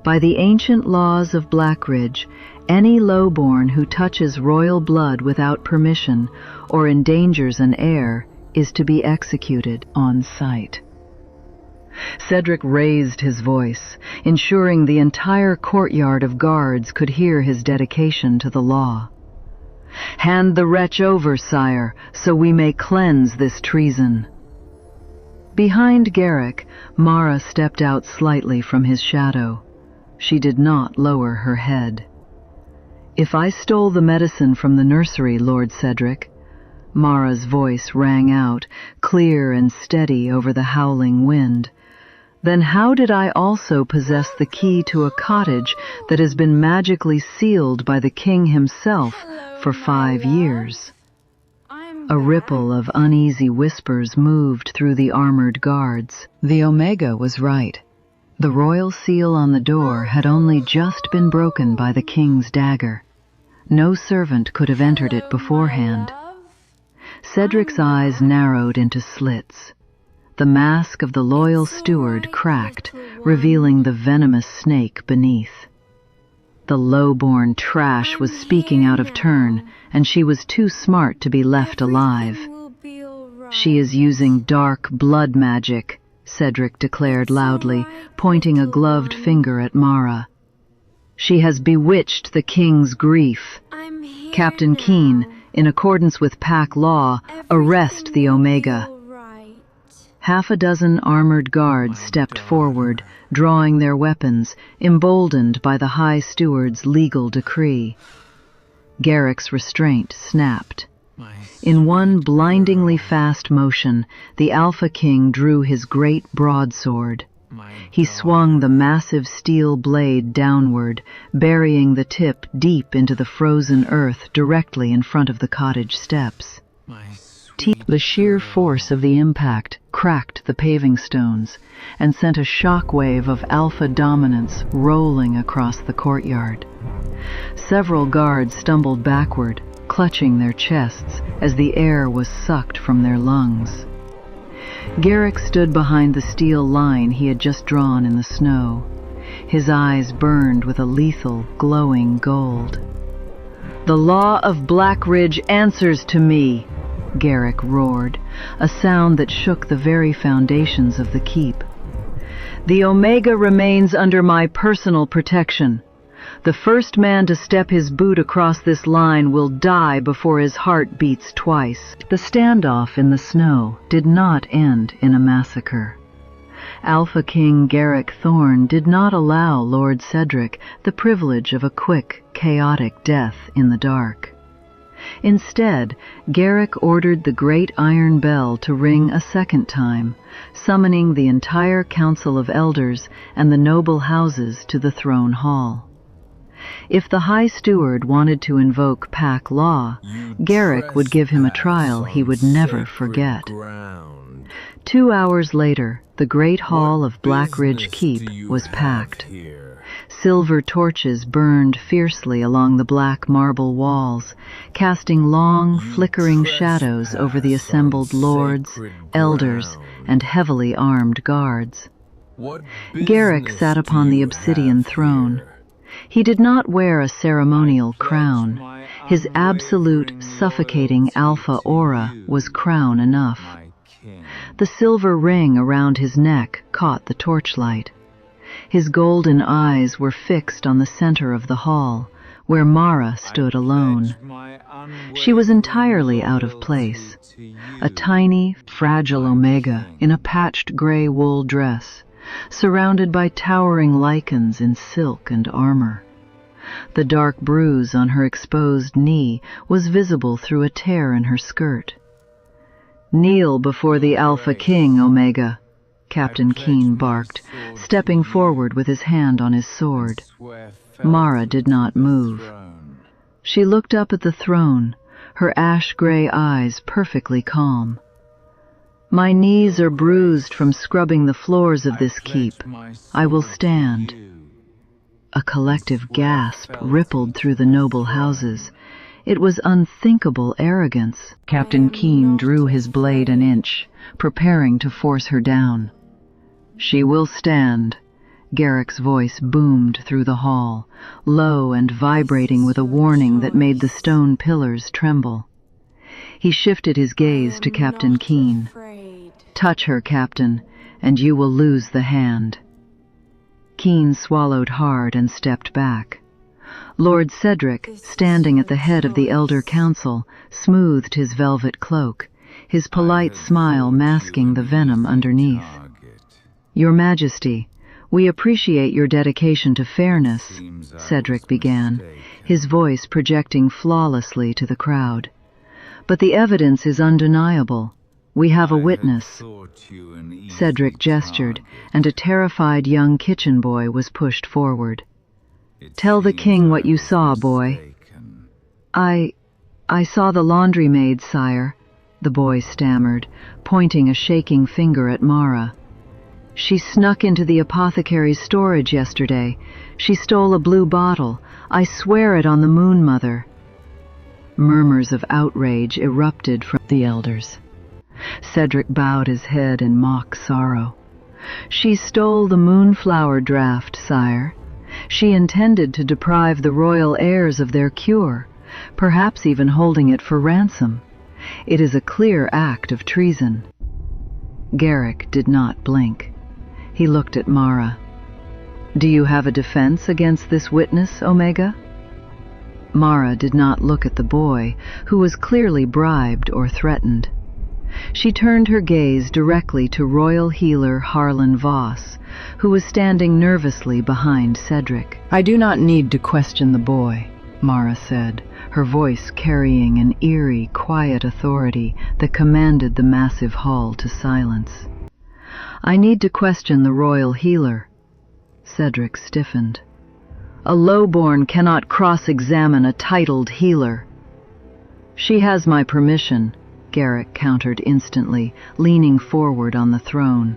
By the ancient laws of Blackridge, any lowborn who touches royal blood without permission or endangers an heir is to be executed on sight." Cedric raised his voice, ensuring the entire courtyard of guards could hear his dedication to the law. "Hand the wretch over, sire, so we may cleanse this treason." Behind Garrick, Mara stepped out slightly from his shadow. She did not lower her head. "If I stole the medicine from the nursery, Lord Cedric," Mara's voice rang out, clear and steady over the howling wind, "then how did I also possess the key to a cottage that has been magically sealed by the king himself for 5 years? A ripple of uneasy whispers moved through the armored guards. The Omega was right. The royal seal on the door had only just been broken by the king's dagger. No servant could have entered it beforehand. Cedric's eyes narrowed into slits. The mask of the loyal steward cracked, revealing the venomous snake beneath. The lowborn trash was speaking out of turn, and she was too smart to be left alive. "She is using dark blood magic," Cedric declared loudly, pointing a gloved finger at Mara. "She has bewitched the king's grief. Captain Keen, in accordance with pack law, arrest the Omega." Half a dozen armored guards stepped forward, drawing their weapons, emboldened by the High Steward's legal decree. Garrick's restraint snapped. In one blindingly fast motion, the Alpha King drew his great broadsword. He swung the massive steel blade downward, burying the tip deep into the frozen earth directly in front of the cottage steps. The sheer force of the impact cracked the paving stones and sent a shockwave of alpha dominance rolling across the courtyard. Several guards stumbled backward, clutching their chests as the air was sucked from their lungs. Garrick stood behind the steel line he had just drawn in the snow. His eyes burned with a lethal, glowing gold. "The law of Blackridge answers to me," Garrick roared, a sound that shook the very foundations of the keep. "The Omega remains under my personal protection. The first man to step his boot across this line will die before his heart beats twice." The standoff in the snow did not end in a massacre. Alpha King Garrick Thorne did not allow Lord Cedric the privilege of a quick, chaotic death in the dark. Instead, Garrick ordered the great iron bell to ring a second time, summoning the entire Council of Elders and the noble houses to the throne hall. If the High Steward wanted to invoke pack law, Garrick would give him a trial he would never forget. 2 hours later, the great hall of Blackridge Keep was packed. Silver torches burned fiercely along the black marble walls, casting long, flickering shadows over the assembled lords, elders, and heavily armed guards. Garrick sat upon the obsidian throne. He did not wear a ceremonial crown. His absolute, suffocating alpha aura was crown enough. The silver ring around his neck caught the torchlight. His golden eyes were fixed on the center of the hall, where Mara stood alone. She was entirely out of place, a tiny, fragile Omega in a patched gray wool dress, surrounded by towering lichens in silk and armor. The dark bruise on her exposed knee was visible through a tear in her skirt. "Kneel before the Alpha King, Omega," Captain Keen barked, stepping forward with his hand on his sword. Mara did not move. She looked up at the throne, her ash-gray eyes perfectly calm. "My knees are bruised from scrubbing the floors of this keep. I will stand." A collective gasp rippled through the noble houses. It was unthinkable arrogance. Captain Keen drew his blade an inch, preparing to force her down. "She will stand." Garrick's voice boomed through the hall, low and vibrating with a warning that made the stone pillars tremble. He shifted his gaze to Captain Keen. "Touch her, Captain, and you will lose the hand." Keen swallowed hard and stepped back. Lord Cedric, standing at the head of the Elder Council, smoothed his velvet cloak, his polite smile masking the venom underneath. "Your Majesty, we appreciate your dedication to fairness," Cedric began, his voice projecting flawlessly to the crowd. "But the evidence is undeniable. We have a witness." Cedric gestured, and a terrified young kitchen boy was pushed forward. "Tell the king what you saw, boy." I saw the laundry maid, sire," the boy stammered, pointing a shaking finger at Mara. "She snuck into the apothecary's storage yesterday. She stole a blue bottle. I swear it on the Moon Mother." Murmurs of outrage erupted from the elders. Cedric bowed his head in mock sorrow. "She stole the moonflower draft, sire. She intended to deprive the royal heirs of their cure, perhaps even holding it for ransom. It is a clear act of treason." Garrick did not blink. He looked at Mara. "Do you have a defense against this witness, Omega?" Mara did not look at the boy, who was clearly bribed or threatened. She turned her gaze directly to royal healer Harlan Voss, who was standing nervously behind Cedric. "I do not need to question the boy," Mara said, her voice carrying an eerie, quiet authority that commanded the massive hall to silence. "I need to question the royal healer." Cedric stiffened. "A lowborn cannot cross-examine a titled healer." "She has my permission," Garrick countered instantly, leaning forward on the throne.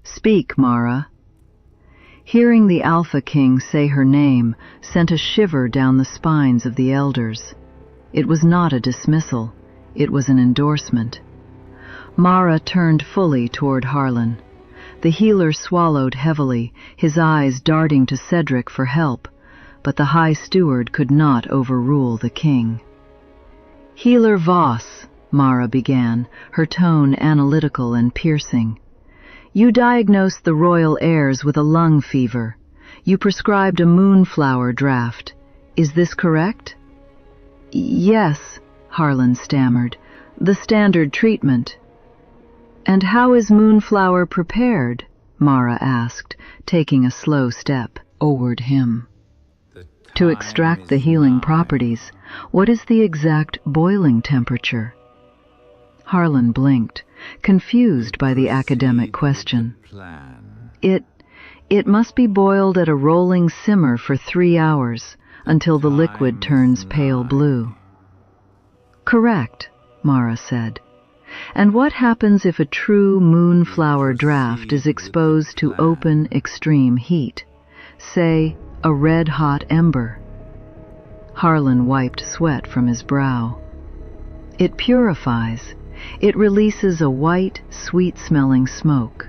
"Speak, Mara." Hearing the Alpha King say her name sent a shiver down the spines of the elders. It was not a dismissal, it was an endorsement. Mara turned fully toward Harlan. The healer swallowed heavily, his eyes darting to Cedric for help, but the High Steward could not overrule the king. "Healer Voss," Mara began, her tone analytical and piercing. "You diagnosed the royal heirs with a lung fever. You prescribed a moonflower draft. Is this correct?" "Yes," Harlan stammered. "The standard treatment." "And how is moonflower prepared?" Mara asked, taking a slow step toward him. "To extract the healing properties, what is the exact boiling temperature?" Harlan blinked, confused by the academic question. It must be boiled at a rolling simmer for 3 hours, until the liquid turns pale blue." "Correct," Mara said. "And what happens if a true moonflower draft is exposed to open, extreme heat? Say, a red-hot ember?" Harlan wiped sweat from his brow. "It purifies. It releases a white, sweet-smelling smoke."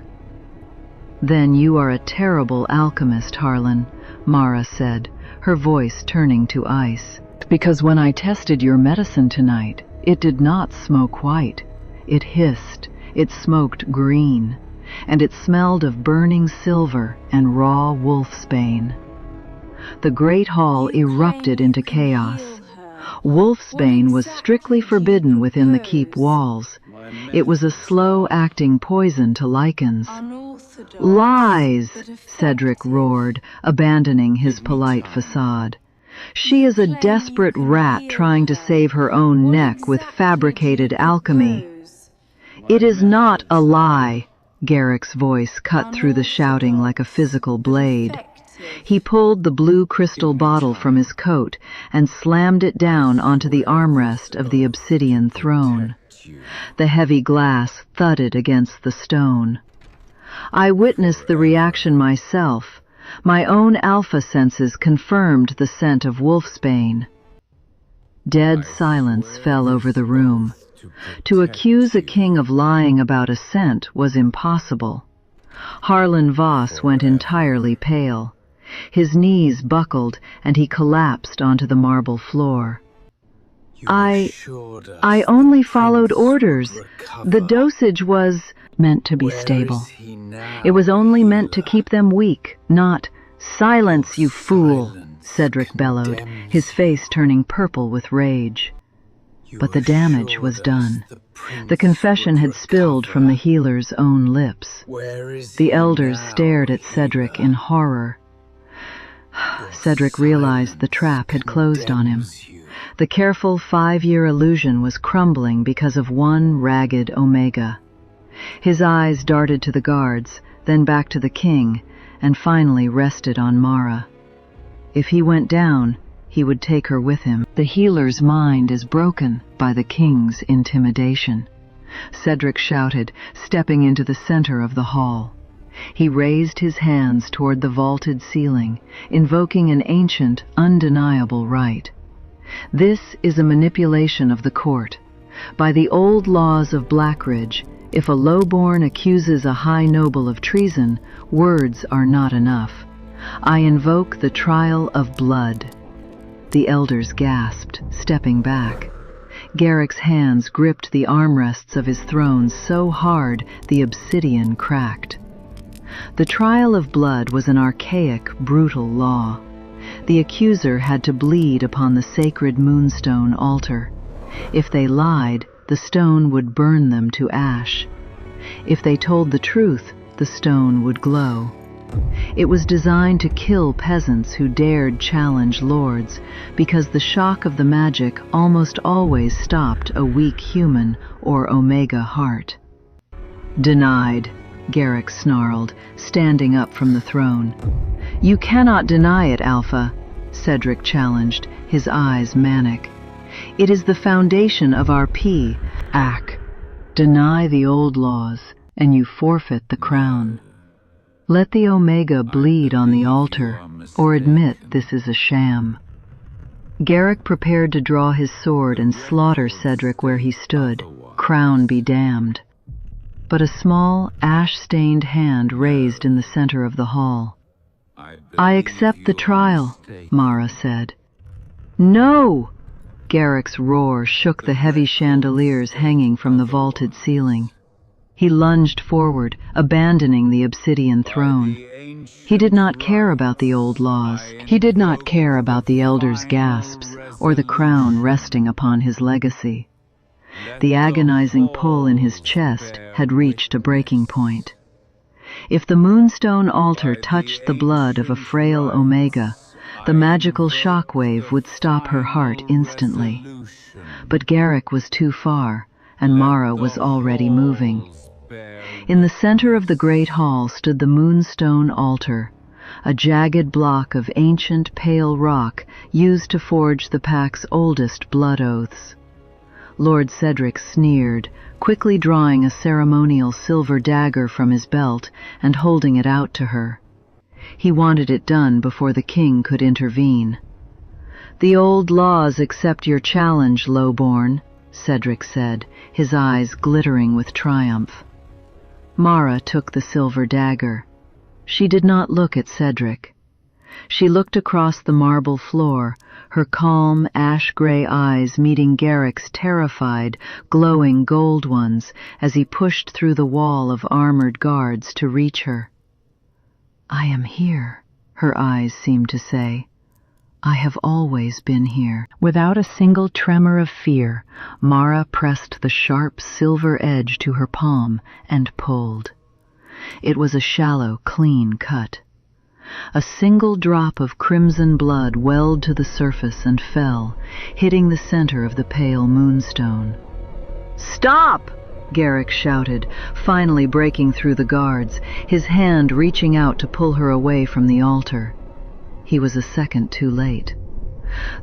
"Then you are a terrible alchemist, Harlan," Mara said, her voice turning to ice. "Because when I tested your medicine tonight, it did not smoke white. It hissed, it smoked green, and it smelled of burning silver and raw wolfsbane." The great hall erupted into chaos. Wolfsbane was strictly forbidden within the keep walls. It was a slow-acting poison to lichens. "Lies!" Cedric roared, abandoning his polite facade. "She is a desperate rat trying to save her own neck with fabricated alchemy." "It is not a lie," Garrick's voice cut through the shouting like a physical blade. He pulled the blue crystal bottle from his coat and slammed it down onto the armrest of the obsidian throne. The heavy glass thudded against the stone. "I witnessed the reaction myself. My own alpha senses confirmed the scent of wolfsbane." Dead silence fell over the room. To accuse a king of lying about a scent was impossible. Harlan Voss went entirely pale. His knees buckled, and he collapsed onto the marble floor. I only followed orders. The dosage was meant to be stable. It was only meant to keep them weak, not—" "Silence, you fool!" Cedric bellowed, his face turning purple with rage. But the damage was done. The confession had spilled from the healer's own lips. The elders stared at Cedric in horror. Cedric realized the trap had closed on him. The careful 5-year illusion was crumbling because of one ragged omega. His eyes darted to the guards, then back to the king, and finally rested on Mara. If he went down, he would take her with him. The healer's mind is broken by the king's intimidation, Cedric shouted, stepping into the center of the hall. He raised his hands toward the vaulted ceiling, invoking an ancient, undeniable right. "This is a manipulation of the court. By the old laws of Blackridge, if a lowborn accuses a high noble of treason, words are not enough. I invoke the trial of blood." The elders gasped, stepping back. Garrick's hands gripped the armrests of his throne so hard the obsidian cracked. The trial of blood was an archaic, brutal law. The accuser had to bleed upon the sacred moonstone altar. If they lied, the stone would burn them to ash. If they told the truth, the stone would glow. It was designed to kill peasants who dared challenge lords, because the shock of the magic almost always stopped a weak human or omega heart. "Denied," Garrick snarled, standing up from the throne. "You cannot deny it, Alpha," Cedric challenged, his eyes manic. "It is the foundation of our P.A.C. Deny the old laws, and you forfeit the crown. Let the Omega bleed on the altar, or admit this is a sham." Garrick prepared to draw his sword and slaughter Cedric where he stood, crown be damned. But a small, ash-stained hand raised in the center of the hall. "I accept the trial," Mara said. "No!" Garrick's roar shook the heavy chandeliers hanging from the vaulted ceiling. He lunged forward, abandoning the obsidian throne. He did not care about the old laws. He did not care about the elders' gasps, or the crown resting upon his legacy. The agonizing pull in his chest had reached a breaking point. If the moonstone altar touched the blood of a frail omega, the magical shockwave would stop her heart instantly. But Garrick was too far, and Mara was already moving. In the center of the great hall stood the moonstone altar, a jagged block of ancient pale rock used to forge the pack's oldest blood oaths. Lord Cedric sneered, quickly drawing a ceremonial silver dagger from his belt and holding it out to her. He wanted it done before the king could intervene. "The old laws accept your challenge, lowborn," Cedric said, his eyes glittering with triumph. Mara took the silver dagger. She did not look at Cedric. She looked across the marble floor, her calm, ash-gray eyes meeting Garrick's terrified, glowing gold ones as he pushed through the wall of armored guards to reach her. "I am here," her eyes seemed to say. "I have always been here." Without a single tremor of fear, Mara pressed the sharp silver edge to her palm and pulled. It was a shallow, clean cut. A single drop of crimson blood welled to the surface and fell, hitting the center of the pale moonstone. "Stop!" Garrick shouted, finally breaking through the guards, his hand reaching out to pull her away from the altar. He was a second too late.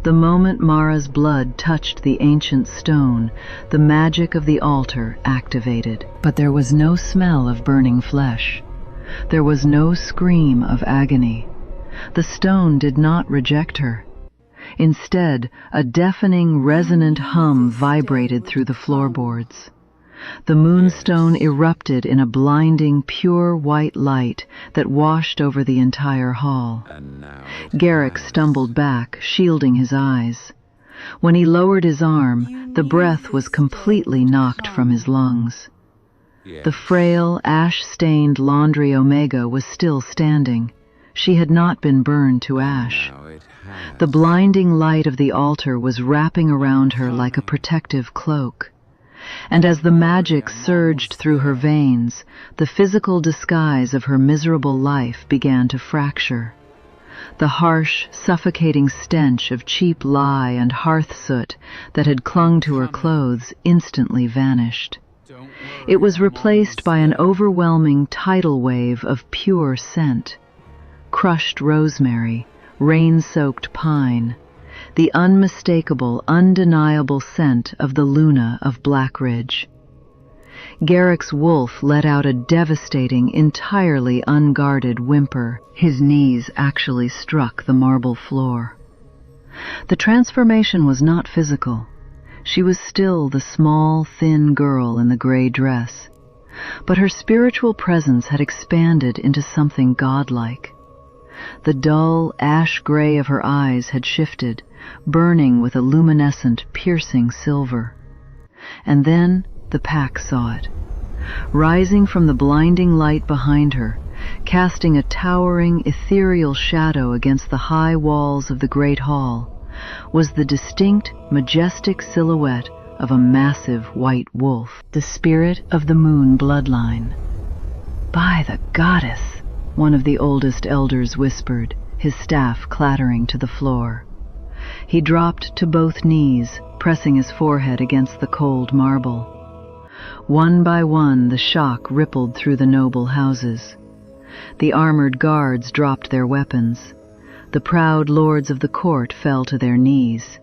The moment Mara's blood touched the ancient stone, the magic of the altar activated. But there was no smell of burning flesh. There was no scream of agony. The stone did not reject her. Instead, a deafening, resonant hum vibrated through the floorboards. The moonstone erupted in a blinding, pure white light that washed over the entire hall. Garrick stumbled back, shielding his eyes. When he lowered his arm, the breath was completely knocked from his lungs. The frail, ash-stained laundry Omega was still standing. She had not been burned to ash. The blinding light of the altar was wrapping around her like a protective cloak. And as the magic surged through her veins, the physical disguise of her miserable life began to fracture. The harsh, suffocating stench of cheap lye and hearth soot that had clung to her clothes instantly vanished. It was replaced by an overwhelming tidal wave of pure scent. Crushed rosemary, rain-soaked pine, the unmistakable, undeniable scent of the Luna of Blackridge. Garrick's wolf let out a devastating, entirely unguarded whimper. His knees actually struck the marble floor. The transformation was not physical. She was still the small, thin girl in the gray dress, but her spiritual presence had expanded into something godlike. The dull ash-gray of her eyes had shifted, burning with a luminescent, piercing silver. And then the pack saw it. Rising from the blinding light behind her, casting a towering, ethereal shadow against the high walls of the great hall, was the distinct, majestic silhouette of a massive white wolf, the spirit of the moon bloodline. "By the goddess!" one of the oldest elders whispered, his staff clattering to the floor. He dropped to both knees, pressing his forehead against the cold marble. One by one, the shock rippled through the noble houses. The armored guards dropped their weapons. The proud lords of the court fell to their knees.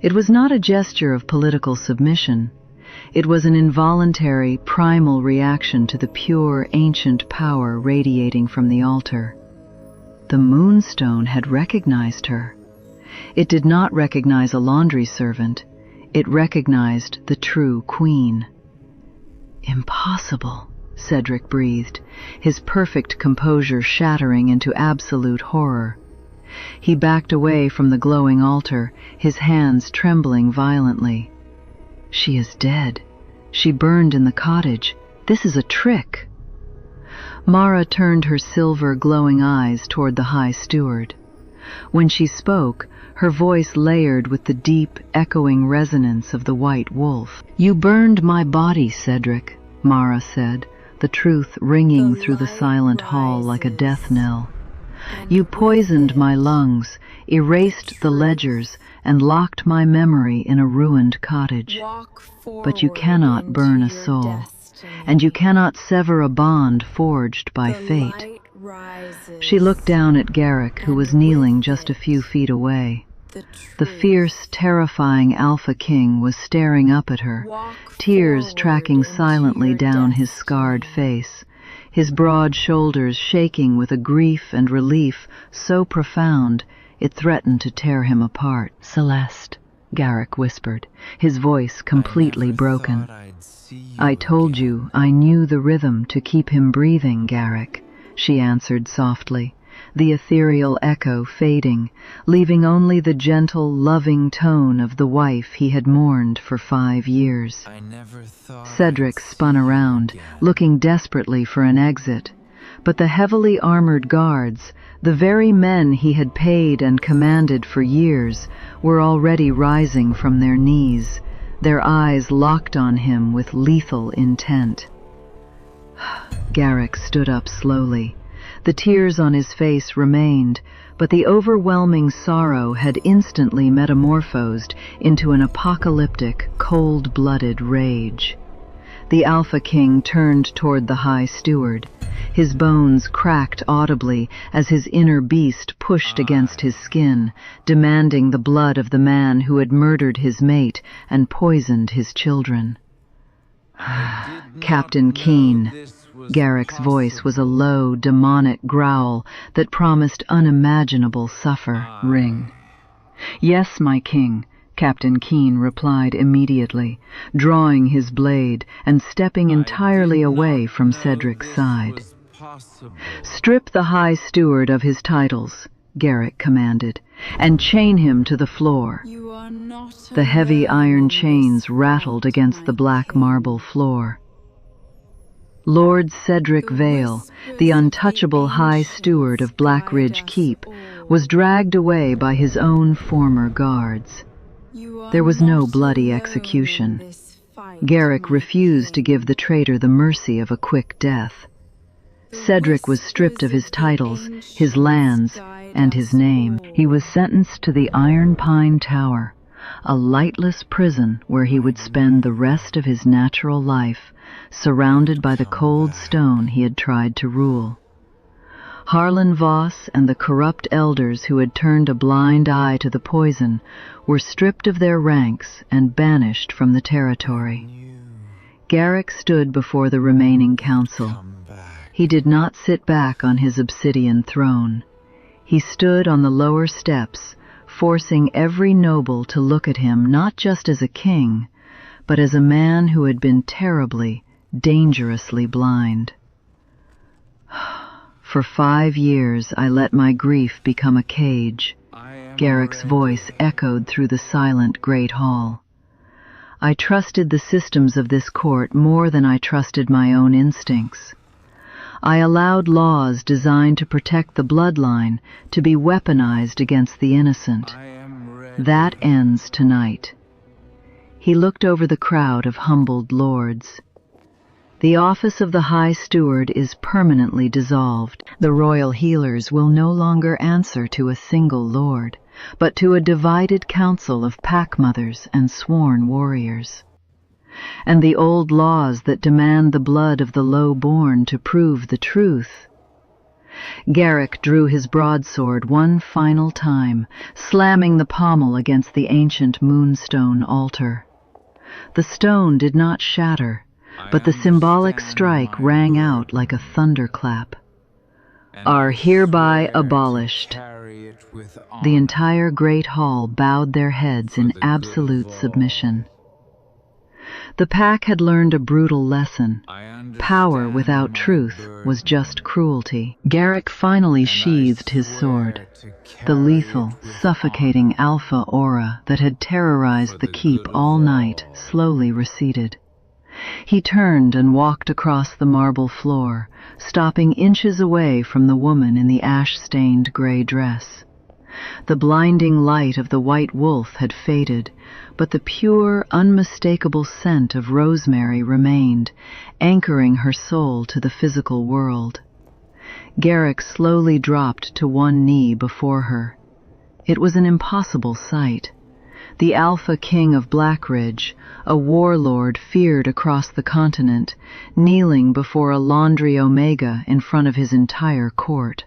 It was not a gesture of political submission. It was an involuntary, primal reaction to the pure, ancient power radiating from the altar. The moonstone had recognized her. It did not recognize a laundry servant. It recognized the true queen. "Impossible," Cedric breathed, his perfect composure shattering into absolute horror. He backed away from the glowing altar, his hands trembling violently. "She is dead. She burned in the cottage. This is a trick." Mara turned her silver, glowing eyes toward the High Steward. When she spoke, her voice layered with the deep, echoing resonance of the white wolf. "You burned my body, Cedric," Mara said, the truth ringing through the silent hall like a death knell. "You poisoned my lungs, erased the ledgers, and locked my memory in a ruined cottage. But you cannot burn a soul, and you cannot sever a bond forged by fate." She looked down at Garrick, who was kneeling just a few feet away. The fierce, terrifying Alpha King was staring up at her, tears tracking silently down his scarred face, his broad shoulders shaking with a grief and relief so profound it threatened to tear him apart. "Celeste," Garrick whispered, his voice completely broken. "I told you I knew the rhythm to keep him breathing, Garrick," she answered softly, the ethereal echo fading, leaving only the gentle, loving tone of the wife he had mourned for 5 years. Cedric spun around, looking desperately for an exit, but the heavily armored guards, the very men he had paid and commanded for years, were already rising from their knees, their eyes locked on him with lethal intent. Garrick stood up slowly. The tears on his face remained, but the overwhelming sorrow had instantly metamorphosed into an apocalyptic, cold-blooded rage. The Alpha King turned toward the High Steward. His bones cracked audibly as his inner beast pushed against his skin, demanding the blood of the man who had murdered his mate and poisoned his children. Captain Keen. Garrick's voice was a low, demonic growl that promised unimaginable suffering. "Yes, my king," Captain Keen replied immediately, drawing his blade and stepping entirely away from Cedric's side. "Strip the High Steward of his titles," Garrick commanded, "and chain him to the floor." The heavy iron chains rattled against the black marble floor. Lord Cedric Vale, the untouchable High Steward of Blackridge Keep, was dragged away by his own former guards. There was no bloody execution. Garrick refused to give the traitor the mercy of a quick death. Cedric was stripped of his titles, his lands, and his name. He was sentenced to the Iron Pine Tower, a lightless prison where he would spend the rest of his natural life, surrounded by the cold stone he had tried to rule. Harlan Voss and the corrupt elders who had turned a blind eye to the poison were stripped of their ranks and banished from the territory. Garrick stood before the remaining council. He did not sit back on his obsidian throne. He stood on the lower steps, forcing every noble to look at him not just as a king, but as a man who had been terribly, dangerously blind. "For 5 years I let my grief become a cage," Garrick's voice echoed through the silent great hall. "I trusted the systems of this court more than I trusted my own instincts. I allowed laws designed to protect the bloodline to be weaponized against the innocent. That ends tonight." He looked over the crowd of humbled lords. "The office of the High Steward is permanently dissolved. The royal healers will no longer answer to a single lord, but to a divided council of pack mothers and sworn warriors. And the old laws that demand the blood of the lowborn to prove the truth." Garrick drew his broadsword one final time, slamming the pommel against the ancient moonstone altar. The stone did not shatter, but the symbolic strike rang out like a thunderclap. "Are hereby abolished." The entire great hall bowed their heads in absolute submission. The pack had learned a brutal lesson. Power without truth was just cruelty. Garrick finally sheathed his sword. The lethal, suffocating alpha aura that had terrorized the keep all night slowly receded. He turned and walked across the marble floor, stopping inches away from the woman in the ash-stained gray dress. The blinding light of the white wolf had faded, but the pure, unmistakable scent of rosemary remained, anchoring her soul to the physical world. Garrick slowly dropped to one knee before her. It was an impossible sight. The Alpha King of Blackridge, a warlord feared across the continent, kneeling before a laundry omega in front of his entire court.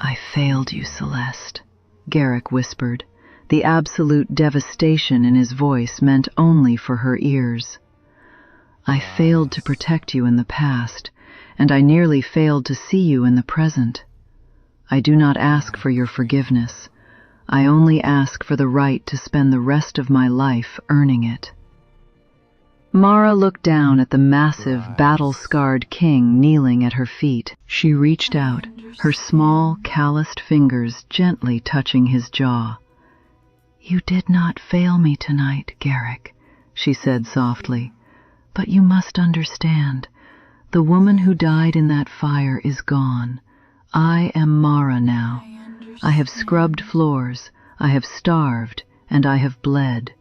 "I failed you, Celeste," Garrick whispered. The absolute devastation in his voice meant only for her ears. "I failed to protect you in the past, and I nearly failed to see you in the present. I do not ask for your forgiveness. I only ask for the right to spend the rest of my life earning it." Mara looked down at the massive, battle-scarred king kneeling at her feet. She reached out, her small, calloused fingers gently touching his jaw. "You did not fail me tonight, Garrick," she said softly. "But you must understand, the woman who died in that fire is gone. I am Mara now. I have scrubbed floors, I have starved, and I have bled.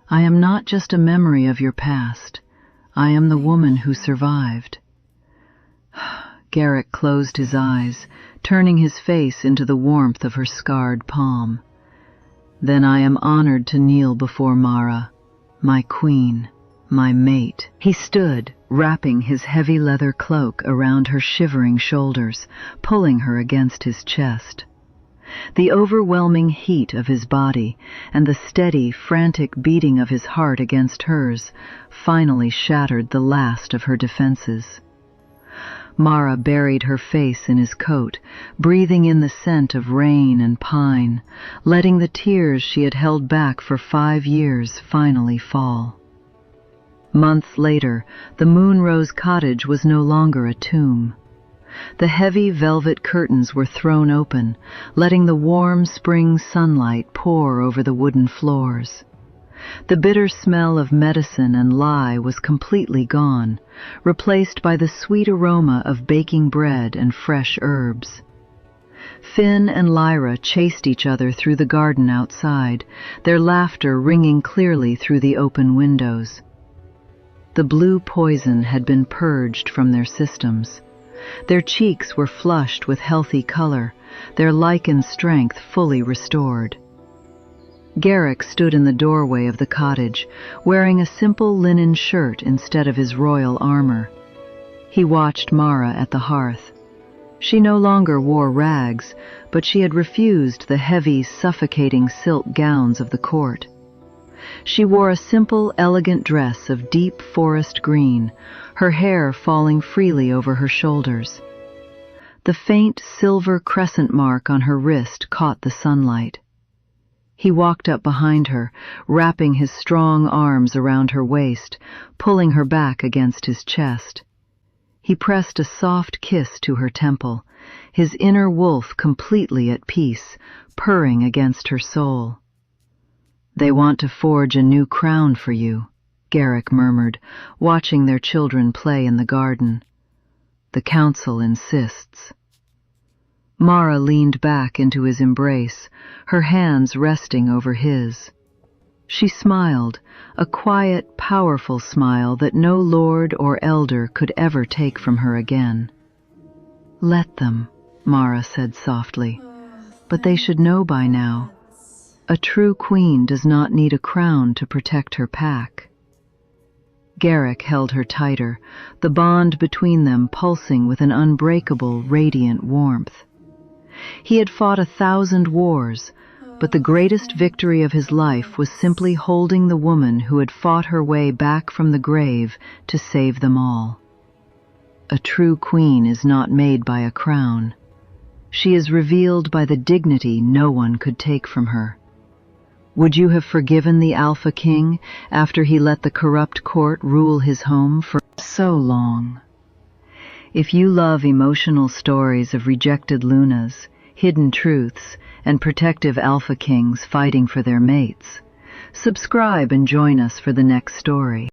I am not just a memory of your past. I am the woman who survived." Garrick closed his eyes, turning his face into the warmth of her scarred palm. "Then I am honored to kneel before Mara, my queen, my mate." He stood, wrapping his heavy leather cloak around her shivering shoulders, pulling her against his chest. The overwhelming heat of his body and the steady, frantic beating of his heart against hers finally shattered the last of her defenses. Mara buried her face in his coat, breathing in the scent of rain and pine, letting the tears she had held back for 5 years finally fall. Months later, the Moonrose Cottage was no longer a tomb. The heavy velvet curtains were thrown open, letting the warm spring sunlight pour over the wooden floors. The bitter smell of medicine and lye was completely gone, replaced by the sweet aroma of baking bread and fresh herbs. Finn and Lyra chased each other through the garden outside, their laughter ringing clearly through the open windows. The blue poison had been purged from their systems. Their cheeks were flushed with healthy color, their lichen strength fully restored. Garrick stood in the doorway of the cottage, wearing a simple linen shirt instead of his royal armor. He watched Mara at the hearth. She no longer wore rags, but she had refused the heavy, suffocating silk gowns of the court. She wore a simple, elegant dress of deep forest green, her hair falling freely over her shoulders. The faint silver crescent mark on her wrist caught the sunlight. He walked up behind her, wrapping his strong arms around her waist, pulling her back against his chest. He pressed a soft kiss to her temple, his inner wolf completely at peace, purring against her soul. "They want to forge a new crown for you," Garrick murmured, watching their children play in the garden. "The council insists." Mara leaned back into his embrace, her hands resting over his. She smiled, a quiet, powerful smile that no lord or elder could ever take from her again. "Let them," Mara said softly, "but they should know by now. A true queen does not need a crown to protect her pack." Garrick held her tighter, the bond between them pulsing with an unbreakable, radiant warmth. He had fought 1,000 wars, but the greatest victory of his life was simply holding the woman who had fought her way back from the grave to save them all. A true queen is not made by a crown. She is revealed by the dignity no one could take from her. Would you have forgiven the Alpha King after he let the corrupt court rule his home for so long? If you love emotional stories of rejected Lunas, hidden truths, and protective Alpha Kings fighting for their mates, subscribe and join us for the next story.